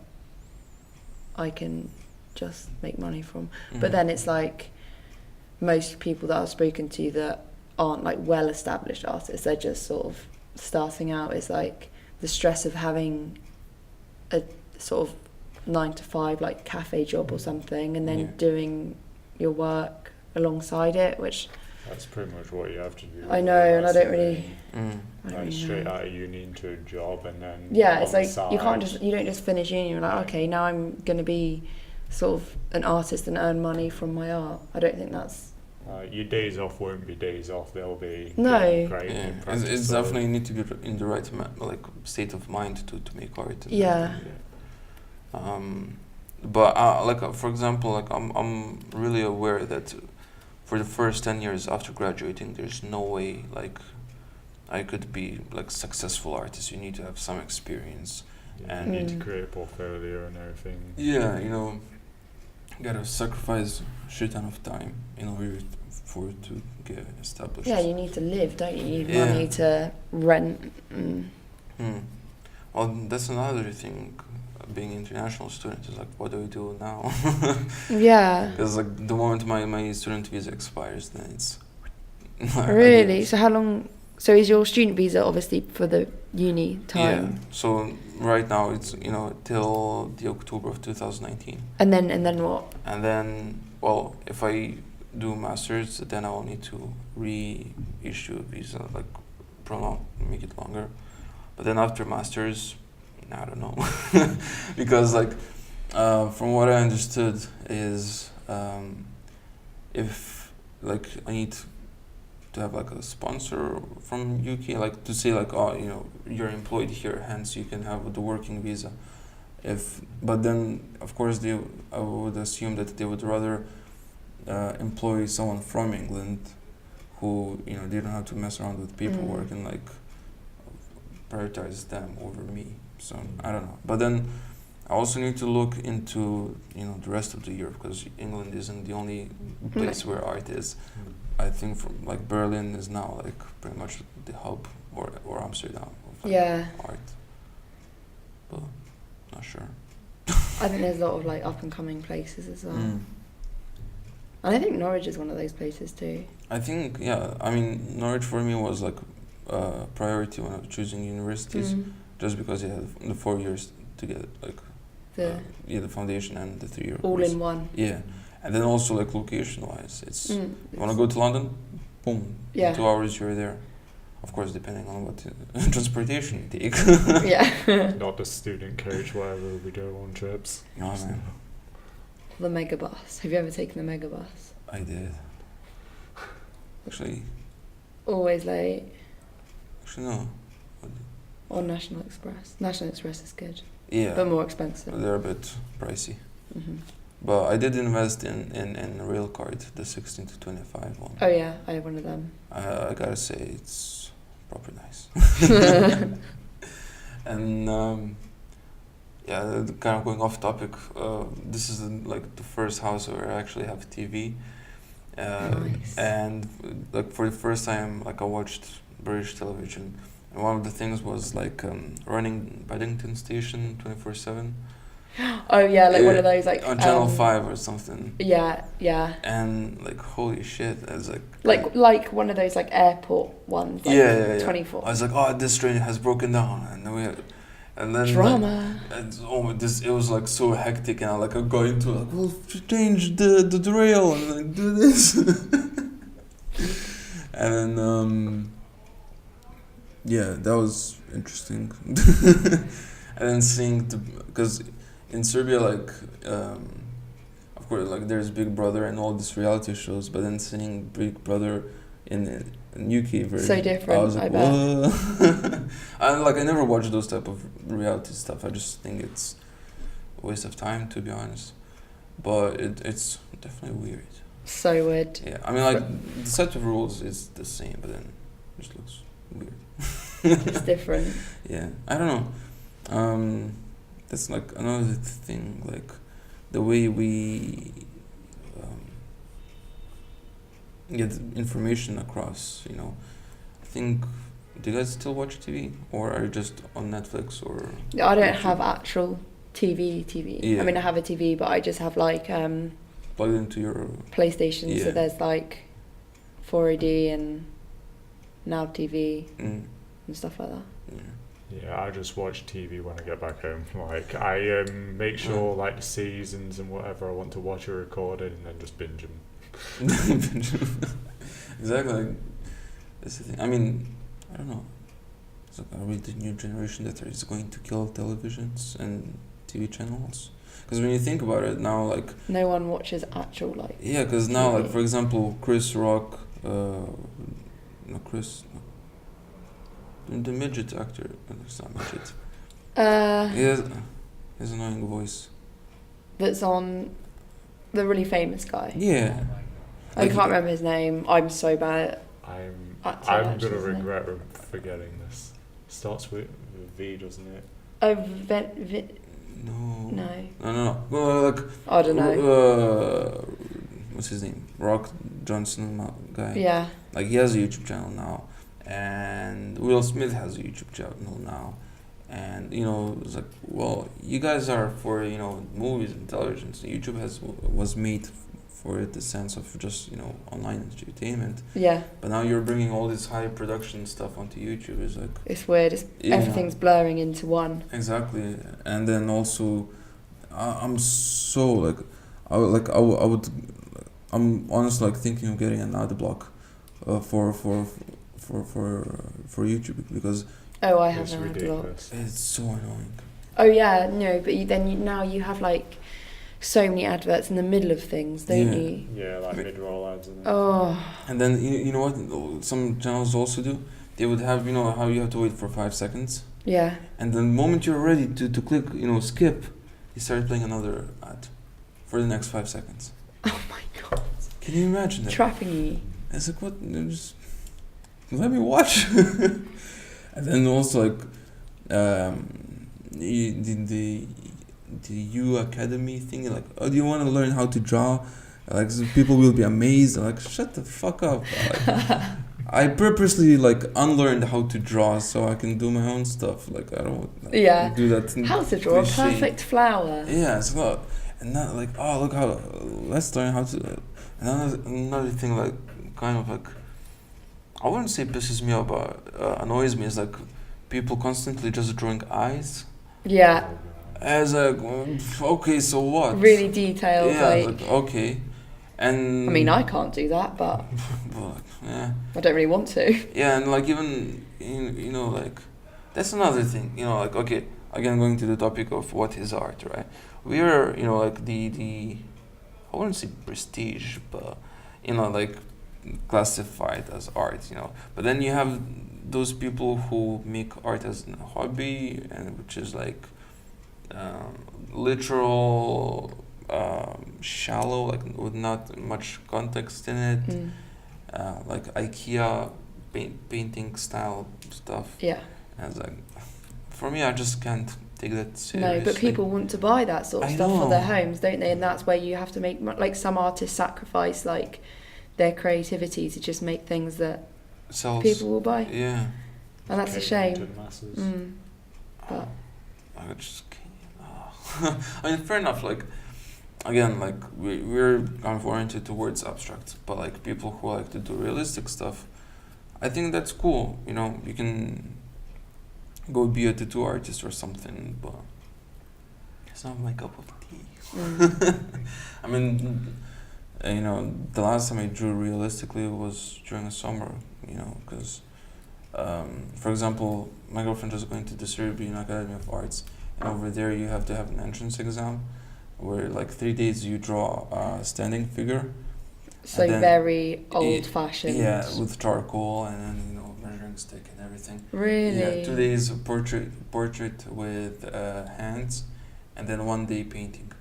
I can just make money from. But then it's like most people that I've spoken to that aren't like well established artists, they're just sort of starting out. It's like the stress of having a sort of 9 to 5 like cafe job or something and then doing your work alongside it, which that's pretty much what you have to do. I know, and I don't really like straight out of uni into a job and then it's like you don't just finish uni and you're like, okay, now I'm going to be sort of an artist and earn money from my art. I don't think that's your days off won't be days off. They'll be great. It's definitely need to be in the right like state of mind to make art. But like for example, like I'm really aware that for the first 10 years after graduating, there's no way like I could be like successful artist. You need to have some experience and you need to create a portfolio and everything. Yeah, you gotta sacrifice a shit ton of time in order for it to get established. Yeah, you need to live, don't you? You need money to rent. Well, that's another thing. Being an international student is like, what do we do now? Yeah. Because like the moment my student visa expires, then it's really. So how long? So is your student visa obviously for the uni time? Yeah. So right now it's till the October of 2019. And then what? And then if I do masters, then I will need to reissue a visa, like prolong, make it longer. But then after masters, I don't know, because like from what I understood is if like I need to have like a sponsor from UK, like to say like, oh, you're employed here, hence you can have the working visa. But then of course I would assume that they would rather employ someone from England who they don't have to mess around with paperwork and like prioritize them over me. So I don't know, but then I also need to look into the rest of the Europe, because England isn't the only place where art is. I think from like Berlin is now like pretty much the hub, or Amsterdam of art, but not sure. I think there's a lot of like up and coming places as well. And I think Norwich is one of those places too. I think I mean Norwich for me was like priority when I was choosing universities. Just because you had the 4 years to get like the foundation and the 3 year all course. in one. Yeah, and then also like location wise, it's you want to go to London, boom, in 2 hours you're there. Of course, depending on what transportation you take. Not the student coach, wherever we go on trips. Oh man. The mega bus. Have you ever taken the mega bus? I did. Actually. Always late. Actually, no. Or National Express. National Express is good. Yeah. But more expensive. They're a bit pricey. But I did invest in a rail card, the 16 to 25 one. Oh yeah, I have one of them. I gotta say it's proper nice. And Yeah, kind of going off topic. This is like the first house where I actually have TV, Nice. and like for the first time, like I watched British television, and one of the things was like running Paddington Station 24/7. Oh yeah, like one Yeah, of those like on Channel 5 or something. Yeah, yeah. And like holy shit, it's like Like one of those like airport ones. Like yeah. 24. I was like, oh, this train has broken down, and then Drama. Like, it was like so hectic, and I like I got into like, well, change the rail and like do this, and then yeah, that was interesting, and then seeing because in Serbia like of course like there's Big Brother and all these reality shows, but then seeing Big Brother in UK version, So different, I was like, I bet. what? I never watch those type of reality stuff. I just think it's a waste of time, to be honest. But it's definitely weird. So weird. Yeah, I mean like the set of rules is the same, but then it just looks weird. It's different. Yeah, I don't know. That's like another thing, like the way we get information across. You know, I think. Do you guys still watch TV, or are you just on Netflix or? I don't YouTube? have actual TV. Yeah. I mean, I have a TV, but I just have like Plugged into your. PlayStation. Yeah. So there's like 4AD and Now TV Mm, and stuff like that. yeah. Yeah, I just watch TV when I get back home. Like, I make sure like the seasons and whatever I want to watch are recorded, and then just binge them. Exactly. Like, that's the thing. I mean, I don't know. It's like, are we the new generation that is going to kill televisions and TV channels? Because when you think about it now, like No one watches actual like. yeah, because now like TV. for example, Chris Rock, no Chris, the midget actor. It's not midget. He has his annoying voice. That's on the really famous guy. Yeah. I can't remember his name. I'm so bad. I'm Actually, gonna isn't it? regret forgetting this. Starts with V, doesn't it? Oh, No. no. Well, like I don't know. What's his name? Rock Johnson guy. Yeah. Like he has a YouTube channel now, and Will Smith has a YouTube channel now, and you know it's like, well, you guys are for movies and television. So YouTube was made for it, the sense of just online entertainment. Yeah. But now you're bringing all this high production stuff onto YouTube. It's like It's weird. Everything's blurring into one. exactly, and then also, I'm so like, I would, I'm honestly like thinking of getting an ad block, for YouTube because Oh, I have It's an ad block. ridiculous. it's so annoying. Oh yeah, no, but now you have like so many adverts in the middle of things, don't Yeah. you? Yeah, like mid-roll ads and Oh, And then you know what some channels also do? They would have how you have to wait for 5 seconds, yeah. and the moment you're ready to click skip, you start playing another ad for the next 5 seconds. Oh my god. Can you imagine that? Trapping you. It's like what? Just let me watch. And then also like the U Academy thing, like, oh, do you want to learn how to draw? Like, so people will be amazed. I'm like, shut the fuck up. Like, I purposely like unlearned how to draw so I can do my own stuff. Like, I don't Yeah. do that. How to draw a cliche. perfect flower. Yeah, it's not, and not like, oh, look how, let's learn how to. Another thing, like, kind of like, I wouldn't say pisses me off, but annoys me is like people constantly just drawing eyes. Yeah. As like, okay, so what? Really detailed, Yeah, like okay, and. I mean, I can't do that, but But, yeah, I don't really want to. yeah, and like even like, that's another thing. Like, okay, again going to the topic of what is art, right? We are like the I wouldn't say prestige, but like classified as art, But then you have those people who make art as a hobby, and which is like literal, shallow, like with not much context in it, like IKEA painting style stuff. Yeah. And it's like, for me, I just can't take that No, seriously. but people want to buy that sort of I stuff for their know. homes, don't they? And that's where you have to make like some artists sacrifice like their creativity to just make things that Sells. people will buy, Yeah. and that's a Catering to shame. the masses. But I just can't. I mean, fair enough. Like, again, like we're kind of oriented towards abstract, but like people who like to do realistic stuff, I think that's cool. You know, you can go be a tattoo artist or something, but it's not my cup of tea. I mean, you know, the last time I drew realistically was during the summer. You know, because for example, my girlfriend is going to the Serbian Academy of Arts, and over there you have to have an entrance exam, where like 3 days you draw a standing figure. so And then- very old-fashioned. Yeah, with charcoal and then you know measuring stick and everything. Really. Yeah, 2 days of portrait with hands, and then 1 day painting.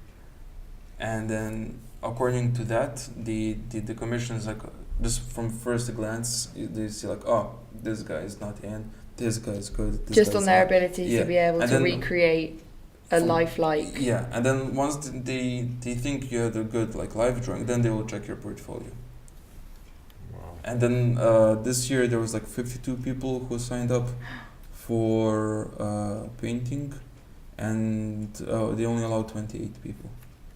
And then according to that, the commission is like just from first glance they see like, oh, this guy is not in, this guy is good. This Just guy's on their not. ability Yeah. to be able And to then recreate a from- lifelike. Yeah, and then once they think you had a good like live drawing, then they will check your portfolio. Wow. And then this year there was like 52 people who signed up for painting, and they only allowed 28 people.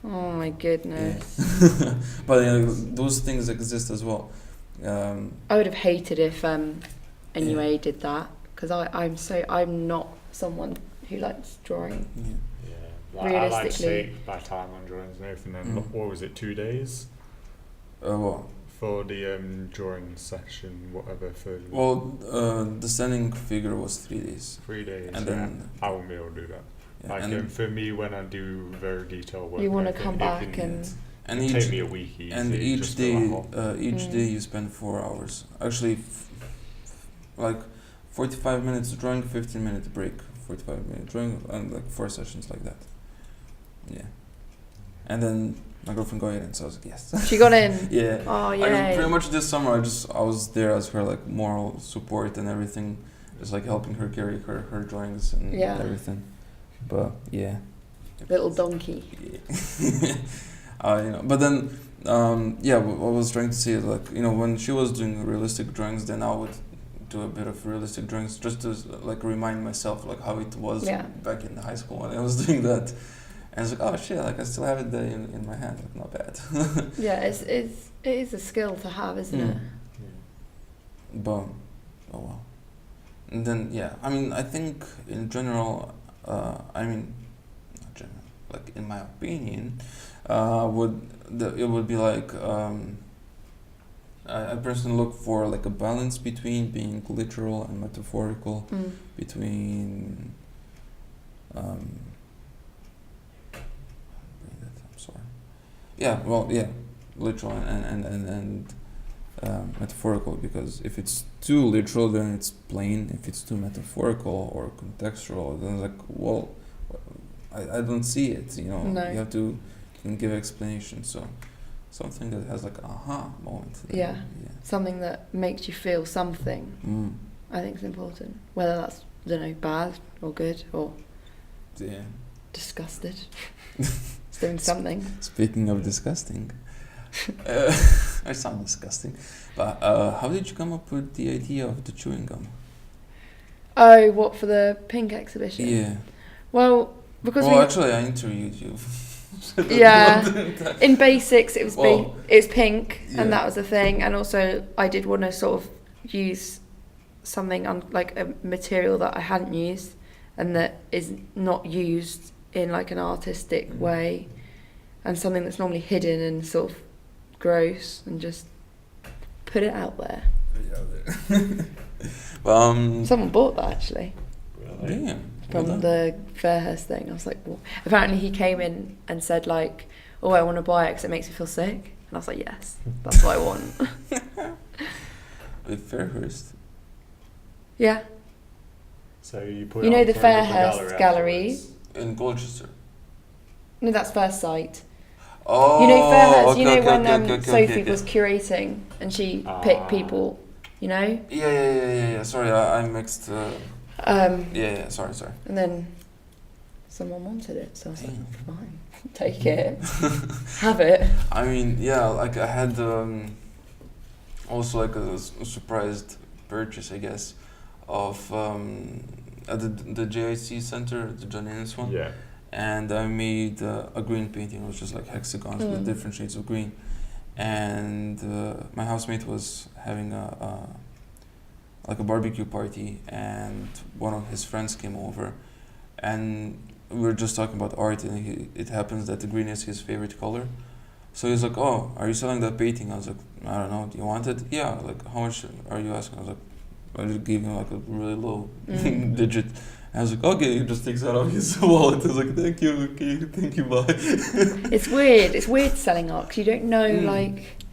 Oh my goodness. But those things exist as well. I would have hated if NUA did that, because I'm not someone who likes drawing. Yeah. Yeah. Like, I like to Realistically. take my time on drawings and everything. And Mm. what was it? 2 days Well, for the drawing session, whatever. For the standing figure was 3 days, 3 days. and yeah. then I won't be able to do that. yeah, Like and, for me, when I do very detailed work, You want to it come can- back it can and and take each me a week easy. and each just to day like, Mm. day you spend 4 hours. Actually, like 45 minutes drawing, 15-minute break, 45-minute drawing, and like 4 sessions like that. Yeah, and then my girlfriend got in, so I was like, yes. she got in. Yeah. Oh I mean, pretty yeah. much this summer, I was there as her like moral support and everything, just like helping her carry her drawings and Yeah. everything. But yeah. Little donkey. Yeah. You know, but then yeah, what I was trying to say is like, you know, when she was doing realistic drawings, then I would do a bit of realistic drawings just to like remind myself like how it was Yeah. back in high school when I was doing that. And it's like, oh shit, like I still have it there in my hand, like not bad. Yeah, it is a skill to have, isn't it? But oh well. And then yeah, I mean, I think in general, I mean, not general, like in my opinion, it would be like I personally look for like a balance between being literal and metaphorical, Mm. between I'm sorry. Yeah, well, yeah, literal and metaphorical, because if it's too literal, then it's plain. If it's too metaphorical or contextual, then it's like, well, I don't see it. You know, No. you have to give explanation. So something that has like aha moment. Yeah. Something that makes you feel something, Mm. I think is important. Whether that's, I don't know, bad or good or Yeah. disgusted. It's doing something. Speaking of disgusting, I sound disgusting. But how did you come up with the idea of the chewing gum? Oh, what, for the pink exhibition? Yeah. Well, because Well, actually, I interviewed you. yeah, in basics it was Well, it's pink, yeah. and that was the thing. And also I did want to sort of use something like a material that I hadn't used and that is not used in like an artistic Mhm. way, and something that's normally hidden and sort of gross, and just put it out there. Someone bought that actually really? Yeah. from the Fairhurst thing. I was like, what? Apparently he came in and said like, oh, I want to buy it because it makes me feel sick. And I was like, yes, that's what I want. With Fairhurst. Yeah. So you put You it know on the for a Fairhurst gallery? afterwards. In Colchester. No, that's First Sight. Oh, You know Fairhurst, okay, you know okay, when okay, Sophie okay. was curating and she picked people, you know? Yeah. Sorry, I mixed. Um, Yeah. Sorry. and then someone wanted it, so I was like, Damn. fine, take it, have it. I mean, yeah, like I had also like a surprised purchase, I guess, of at the JIC center, the John Innes one. Yeah. And I made a green painting. It was just like hexagons with different shades of green. And my housemate was having like a barbecue party, and one of his friends came over, and we were just talking about art, and it happens that the green is his favorite color. So he's like, "Oh, are you selling that painting?" I was like, "I don't know. Do you want it?" "Yeah." Like, "How much are you asking?" I was like, I just gave him like a really low digit. I was like, "Okay," he just takes that out of his wallet. I was like, "Thank you, okay, thank you, bye." It's weird. It's weird selling art because you don't know, like,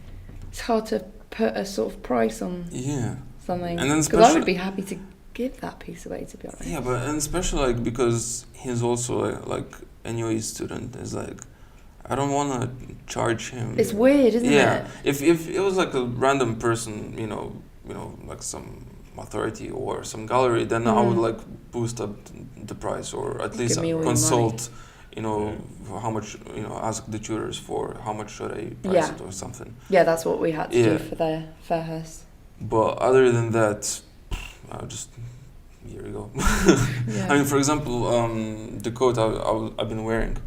it's hard to put a sort of price on Yeah. something. And then Because I would be happy to give that piece away, to be honest. Yeah, but and especially like because he's also like a NUA student, is like, I don't want to charge him. It's weird, isn't it? Yeah, if it was like a random person, you know, like some authority or some gallery, then I would like boost up the price, or at least Give me all your consult, for how much, ask the tutors for how much should I price it or something. Yeah, that's what we had to do for the Fairhurst. But other than that, just here we go. Yeah. I mean, for example, the coat I've been wearing,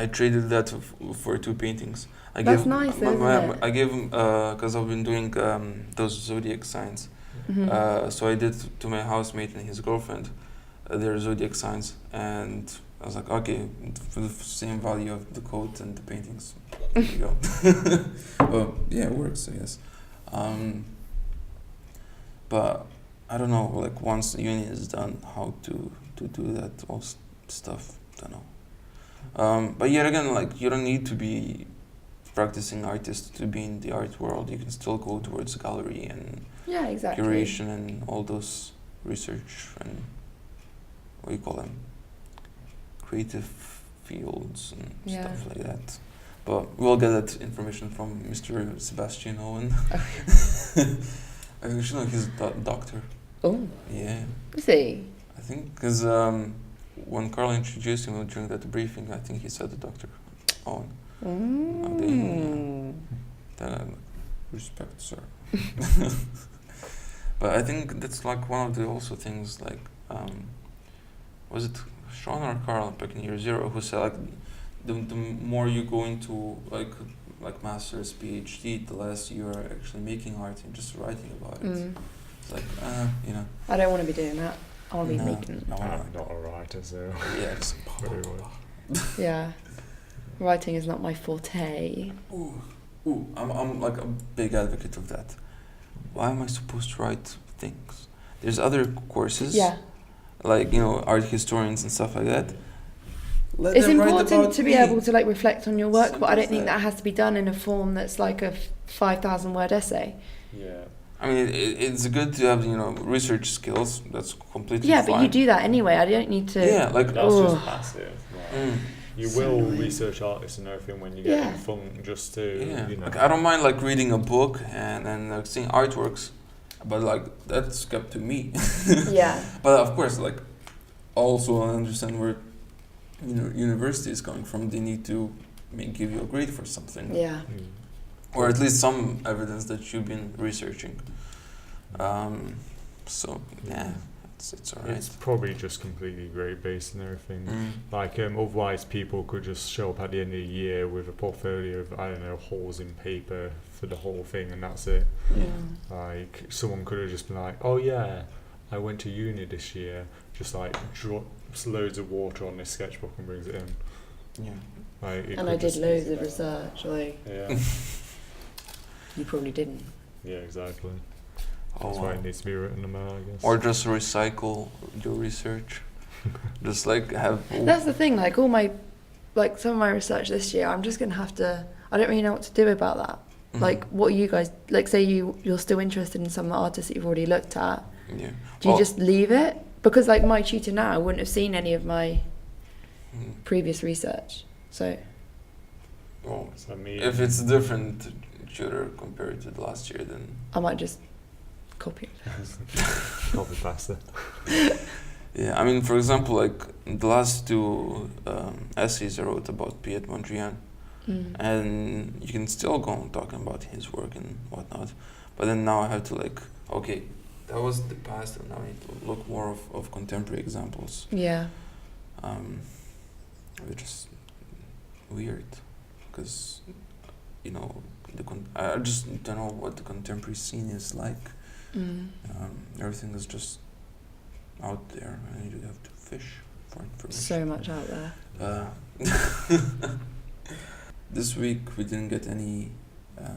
I traded that for 2 paintings. That's nice, isn't it? I gave him, because I've been doing those zodiac signs. So I did to my housemate and his girlfriend their zodiac signs, and I was like, okay, for the same value of the coat and the paintings, there you go. Well, yeah, it works, I guess. But I don't know, like once uni is done, how to do that all stuff, don't know. But yet again, like you don't need to be practicing artist to be in the art world. You can still go towards gallery and curation and all those research and what do you call them, creative fields and stuff like that. But we'll get that information from Mr. Sebastian Owen. Actually, he's a doctor. Oh. Yeah. Is he? I think because when Carl introduced him during that briefing, I think he said the Dr. Owen. Respect, sir. But I think that's like one of the also things like, was it Sean or Carl back in year 0 who said like the more you go into like master's, PhD, the less you are actually making art and just writing about it. It's like, I don't want to be doing that. I want to be making. I'm not a writer, so yeah, just very well. Yeah, writing is not my forte. I'm like a big advocate of that. Why am I supposed to write things? There's other courses, like art historians and stuff like that. It's important to be able to like reflect on your work, but I don't think that has to be done in a form that's like a 5,000 word essay. Yeah. I mean, it's good to have research skills. That's completely fine. But you do that anyway. I don't need to. Yeah, like that's just passive. Like, you so will annoying. research artists and everything when you get in fun, just to Like, I don't mind like reading a book and like seeing artworks, but like that's kept to me. But of course, like also I understand where university is coming from. They need to give you a grade for something. Yeah. Or at least some evidence that you've been researching. So yeah, it's alright. It's probably just completely grade based and everything. Like otherwise people could just show up at the end of the year with a portfolio of holes in paper for the whole thing, and that's it. Like someone could have just been like, oh yeah, I went to uni this year, just like drops loads of water on this sketchbook and brings it in. Like, and I did loads of research. Like you probably didn't. Yeah, exactly. That's why it needs to be written about, I guess. Or just recycle your research. Just like have. That's the thing. Like all my, like some of my research this year, I'm just gonna have to. I don't really know what to do about that. Like, what you guys like? Say you're still interested in some of the artists that you've already looked at. Yeah. Do you just leave it? Because like my tutor now wouldn't have seen any of my previous research. So. Well, if it's a different tutor compared to the last year, then I might just copy it. Copy pasta. Yeah, I mean, for example, like the last two essays I wrote about Piet Mondrian, and you can still go on talking about his work and whatnot, but then now I have to like, okay, that was the past, and now I need to look more of contemporary examples. Yeah. Which is weird, because I just don't know what the contemporary scene is like. Everything is just out there, and you have to fish for information. So much out there. This week we didn't get any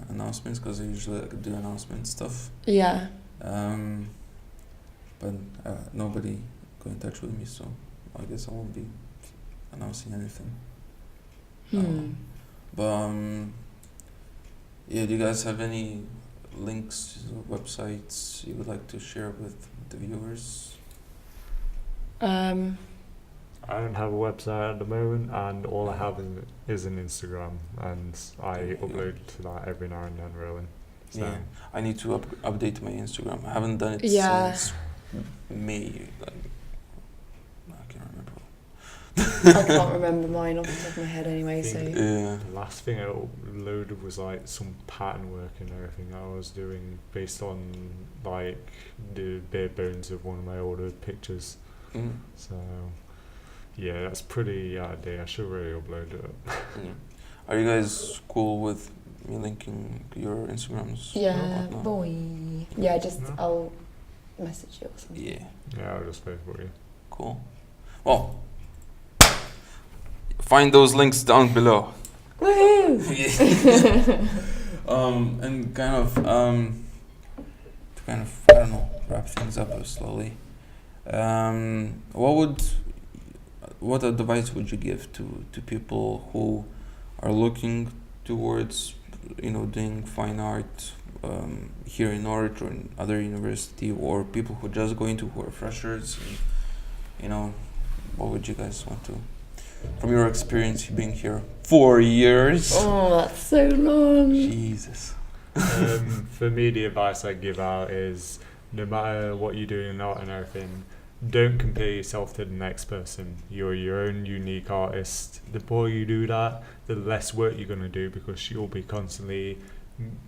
announcements because I usually do announcement stuff. Yeah. But nobody got in touch with me, so I guess I won't be announcing anything. Yeah, do you guys have any links or websites you would like to share with the viewers? I don't have a website at the moment, and all I have is an Instagram, and I upload to that every now and then, really. So. Yeah, I need to update my Instagram. I haven't done it since May. I can't remember. I can't remember mine off the top of my head anyway, so... The last thing I uploaded was like some pattern work and everything I was doing based on like the bare bones of one of my older pictures. So yeah, that's pretty out of date. I should really upload it. Are you guys cool with me linking your Instagrams? Yeah, boy. Yeah, I'll message you or something. Yeah, I'll just Facebook you. Cool. Well, find those links down below. Woohoo! And kind of I don't know, wrap things up slowly. What advice would you give to people who are looking towards doing fine art here in Norwich or in other university, or people who just go into who are freshers, and, what would you guys want to, from your experience being here 4 years? Oh, that's so long. Jesus. For me, the advice I give out is, no matter what you're doing in art and everything, don't compare yourself to the next person. You're your own unique artist. The more you do that, the less work you're going to do, because you'll be constantly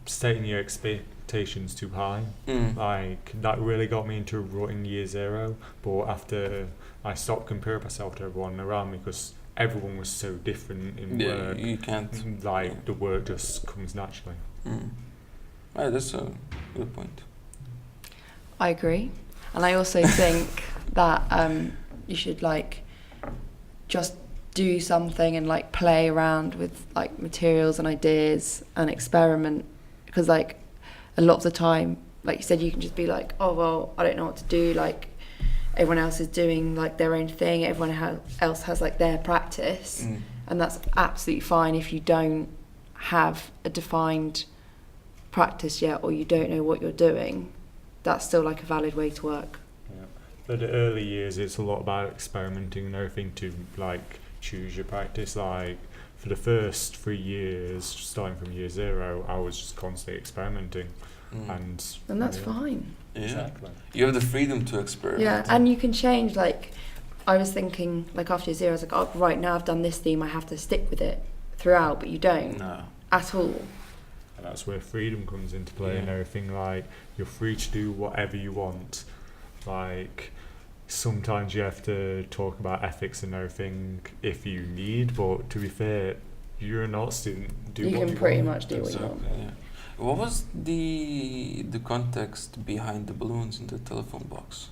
setting your expectations too high. Like, that really got me into a rut in year 0, but after I stopped comparing myself to everyone around me, because everyone was so different in work. You can't. The work just comes naturally. Right, that's a good point. I agree. And I also think that you should just do something and play around with materials and ideas and experiment, because a lot of the time, like you said, you can just be oh well, I don't know what to do, everyone else is doing their own thing, everyone else has their practice, and that's absolutely fine if you don't have a defined practice yet, or you don't know what you're doing. That's still a valid way to work. Yeah. For the early years, it's a lot about experimenting and everything to choose your practice. For the first 3 years, starting from year 0, I was just constantly experimenting, and that's fine. Yeah. Exactly. You have the freedom to experiment. Yeah, and you can change. I was thinking after year 0, I was oh, right, now I've done this theme, I have to stick with it throughout, but you don't at all. And that's where freedom comes into play and everything. You're free to do whatever you want. Sometimes you have to talk about ethics and everything if you need, but to be fair, you're an art student. You can pretty much do what you want. Yeah. What was the context behind the balloons in the telephone box?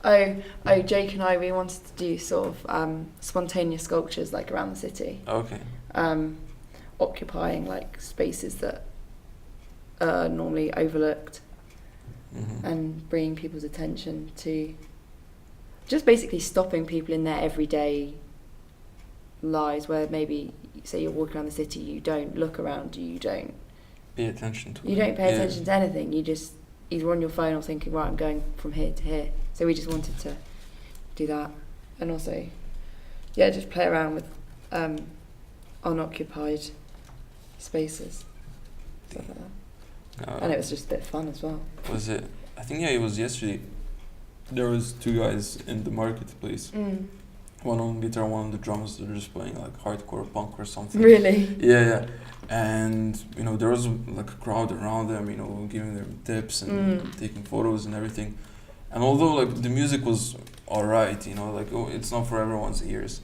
Oh, Jake and I, we wanted to do sort of spontaneous sculptures around the city. Okay. Occupying spaces that are normally overlooked, and bringing people's attention to just basically stopping people in their everyday lives, where maybe say you're walking around the city, you don't look around you, don't pay attention to you don't pay attention to anything, you just either on your phone or thinking, right, I'm going from here to here. So we just wanted to do that, and also just play around with unoccupied spaces, stuff like that. And it was just a bit fun as well. Was it? I think it was yesterday. there was two guys in the marketplace. Mm. One on guitar, one on the drums. They're just playing like hardcore punk or something. Really? Yeah. And there was like a crowd around them, giving them tips and taking photos and everything. And although like the music was alright, it's not for everyone's ears,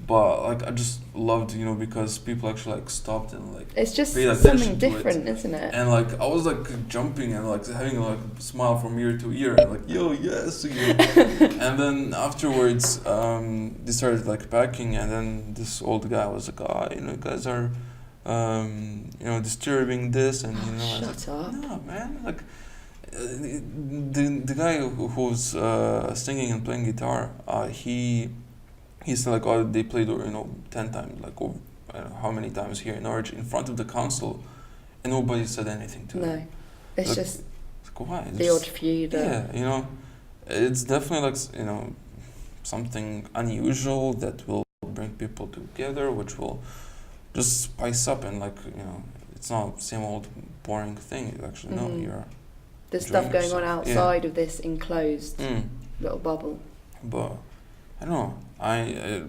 but like I just loved, because people actually like stopped and like It's just paid attention something to different, it. isn't it? And like I was like jumping and like having like a smile from ear to ear and like yo yes again. And then afterwards they started like packing, and then this old guy was like, you guys are disturbing this, and I was like, Shut up. no man, like the guy who's singing and playing guitar, he's like, they played 10 times, like over, I don't know how many times here in Norwich in front of the council, and nobody said anything to them. No, it's Like, just like, why? the odd few that... Yeah, it's definitely like something unusual that will bring people together, which will just spice up, and like it's not the same old boring thing. Actually, no, you're There's stuff enjoying going on yourself. outside of this enclosed little bubble. But I don't know. I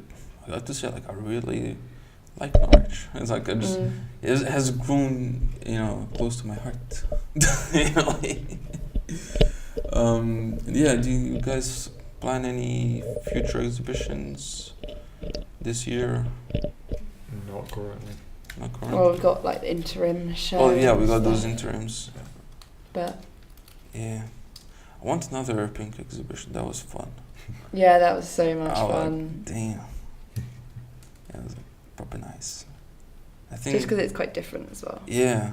got to say, like, I really like Norwich. It's like it has grown, close to my heart. Yeah. Do you guys plan any future exhibitions this year? Not currently. Not currently. Well, we've got like the interim show. Oh yeah, we got and those stuff, interims. But Yeah, I want another pink exhibition. That was fun. yeah, that was so much Oh, fun. Damn. Yeah, it was proper nice. I think. Just because it's quite different as well. Yeah,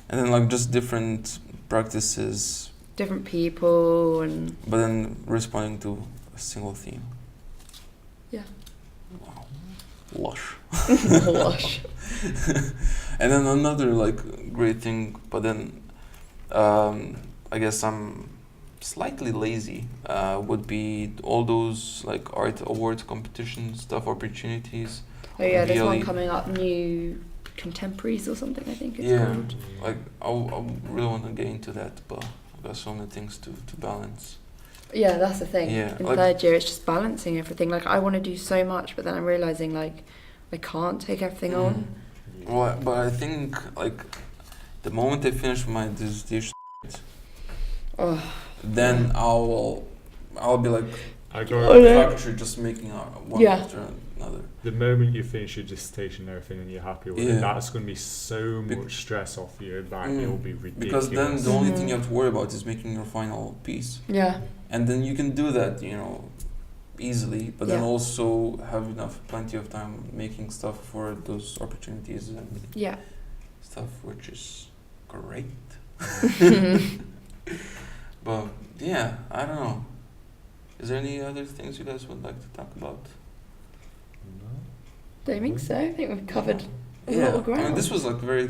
and then like just different practices, Different people and but then responding to a single theme. yeah. Wow, lush. Lush. And then another like great thing, but then I guess I'm slightly lazy. Would be all those like art award competition stuff, opportunities. Oh yeah, there's one Really- coming up, New Contemporaries or something, I think it's Yeah, called. like I really want to get into that, but I've got so many things to balance. Yeah, that's the thing. Yeah, In like- third year, it's just balancing everything. Like, I want to do so much, but then I'm realising, like, I can't take everything on. Well, but I think like the moment I finish my dissertation, Oh, then I'll be like I Oh, go. yeah. factory just making one Yeah. after another. The moment you finish your dissertation and everything, and you're happy with Yeah. it, that's going to be so Bec- much stress off you that Mm. it'll be ridiculous. Because then the only thing Mhm. you have to worry about is making your final piece, yeah. and then you can do that, easily. But then Yeah. also have plenty of time making stuff for those opportunities and Yeah. stuff, which is great. But yeah, I don't know. Is there any other things you guys would like to talk about? No. Don't think so. I think we've covered a lot Yeah, of ground. I mean, this was like very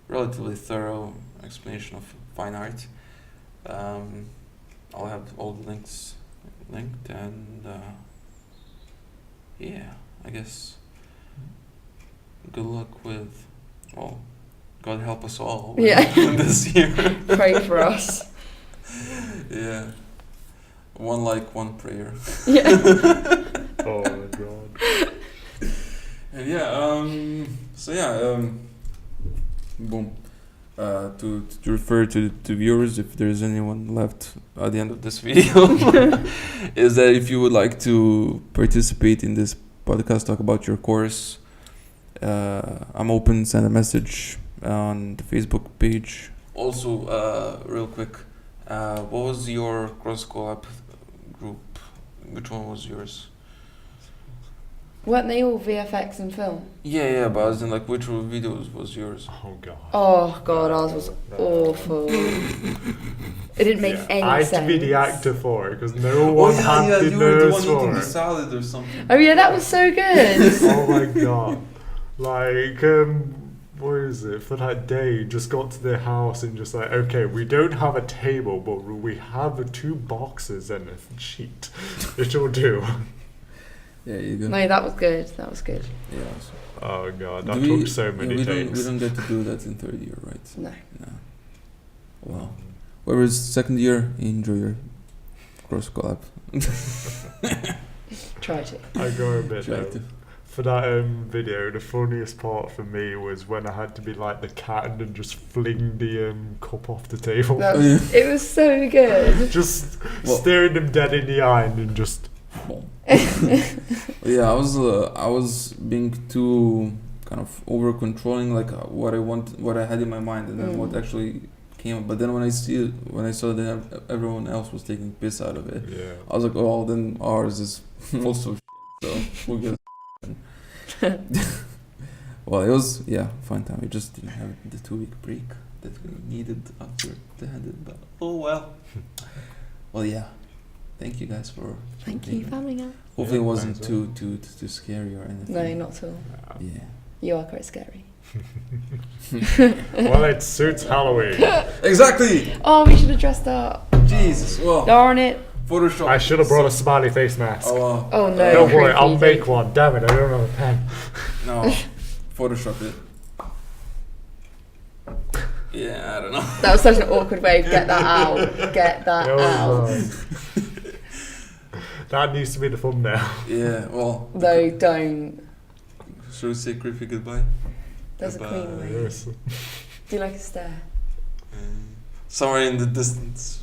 relatively thorough explanation of fine art. I'll have all the links linked, and yeah, I guess good luck with, well, God help us all with Yeah. this year. Pray for us. Yeah, one prayer. Yeah. Oh my god. And yeah, so yeah, boom. To refer to viewers, if there's anyone left at the end of this video, is that if you would like to participate in this podcast, talk about your course, I'm open, send a message on the Facebook page. Also, real quick, what was your cross-collab group? Which one was yours? Weren't they all VFX and film? Yeah, but as in like which videos was yours? Oh god. Oh god, ours was awful. It didn't make any I had sense. to be the actor for it because no one had the you were the nerves one for eating the it. salad or something. Oh yeah, that was so good. Oh my god. Like, what is it? For that day, just got to their house and just like, okay, we don't have a table, but we have 2 boxes and a sheet. It'll do. Yeah, you go. No, that was good. That was good. Yeah. Oh god, that took so many we takes. don't get to do that in third year, right? No. No. Well, whoever's second year, enjoy your course, collab. Try to. I go a bit Try though. to. For that video, the funniest part for me was when I had to be like the cat and just fling the cup off the table. It was so good. Just Well- staring them dead in the eye and then just... Yeah, I was being too kind of over controlling, like what I had in my mind, and then what actually came up. But then when I saw that everyone else was taking piss out of it, Yeah. I was like, oh, then ours is also so we'll get. Well, it was fun time. We just didn't have the 2-week break that we needed after the handed, but oh well. Well, yeah. Thank you guys for. Thank you for having us. Hopefully, it Yeah, wasn't thanks, too scary or anything. No, not at all. Yeah. You are quite scary. Well, it suits Halloween. Exactly. Oh, we should have dressed up. Jesus. Well. Darn it. Photoshop. I should have brought a smiley face mask. Oh, wow. Oh no. Don't worry, creepy, I'll make don't- one. Damn it, I don't have a pen. No. Photoshop it. Yeah, I don't know. That was such an awkward way. Get that out. Get that That out. was, that needs to be the thumbnail. Yeah. Well. No, don't. Should we say creepy goodbye? There's a Goodbye. queen wave. Yes. Do you like a stare? Somewhere in the distance.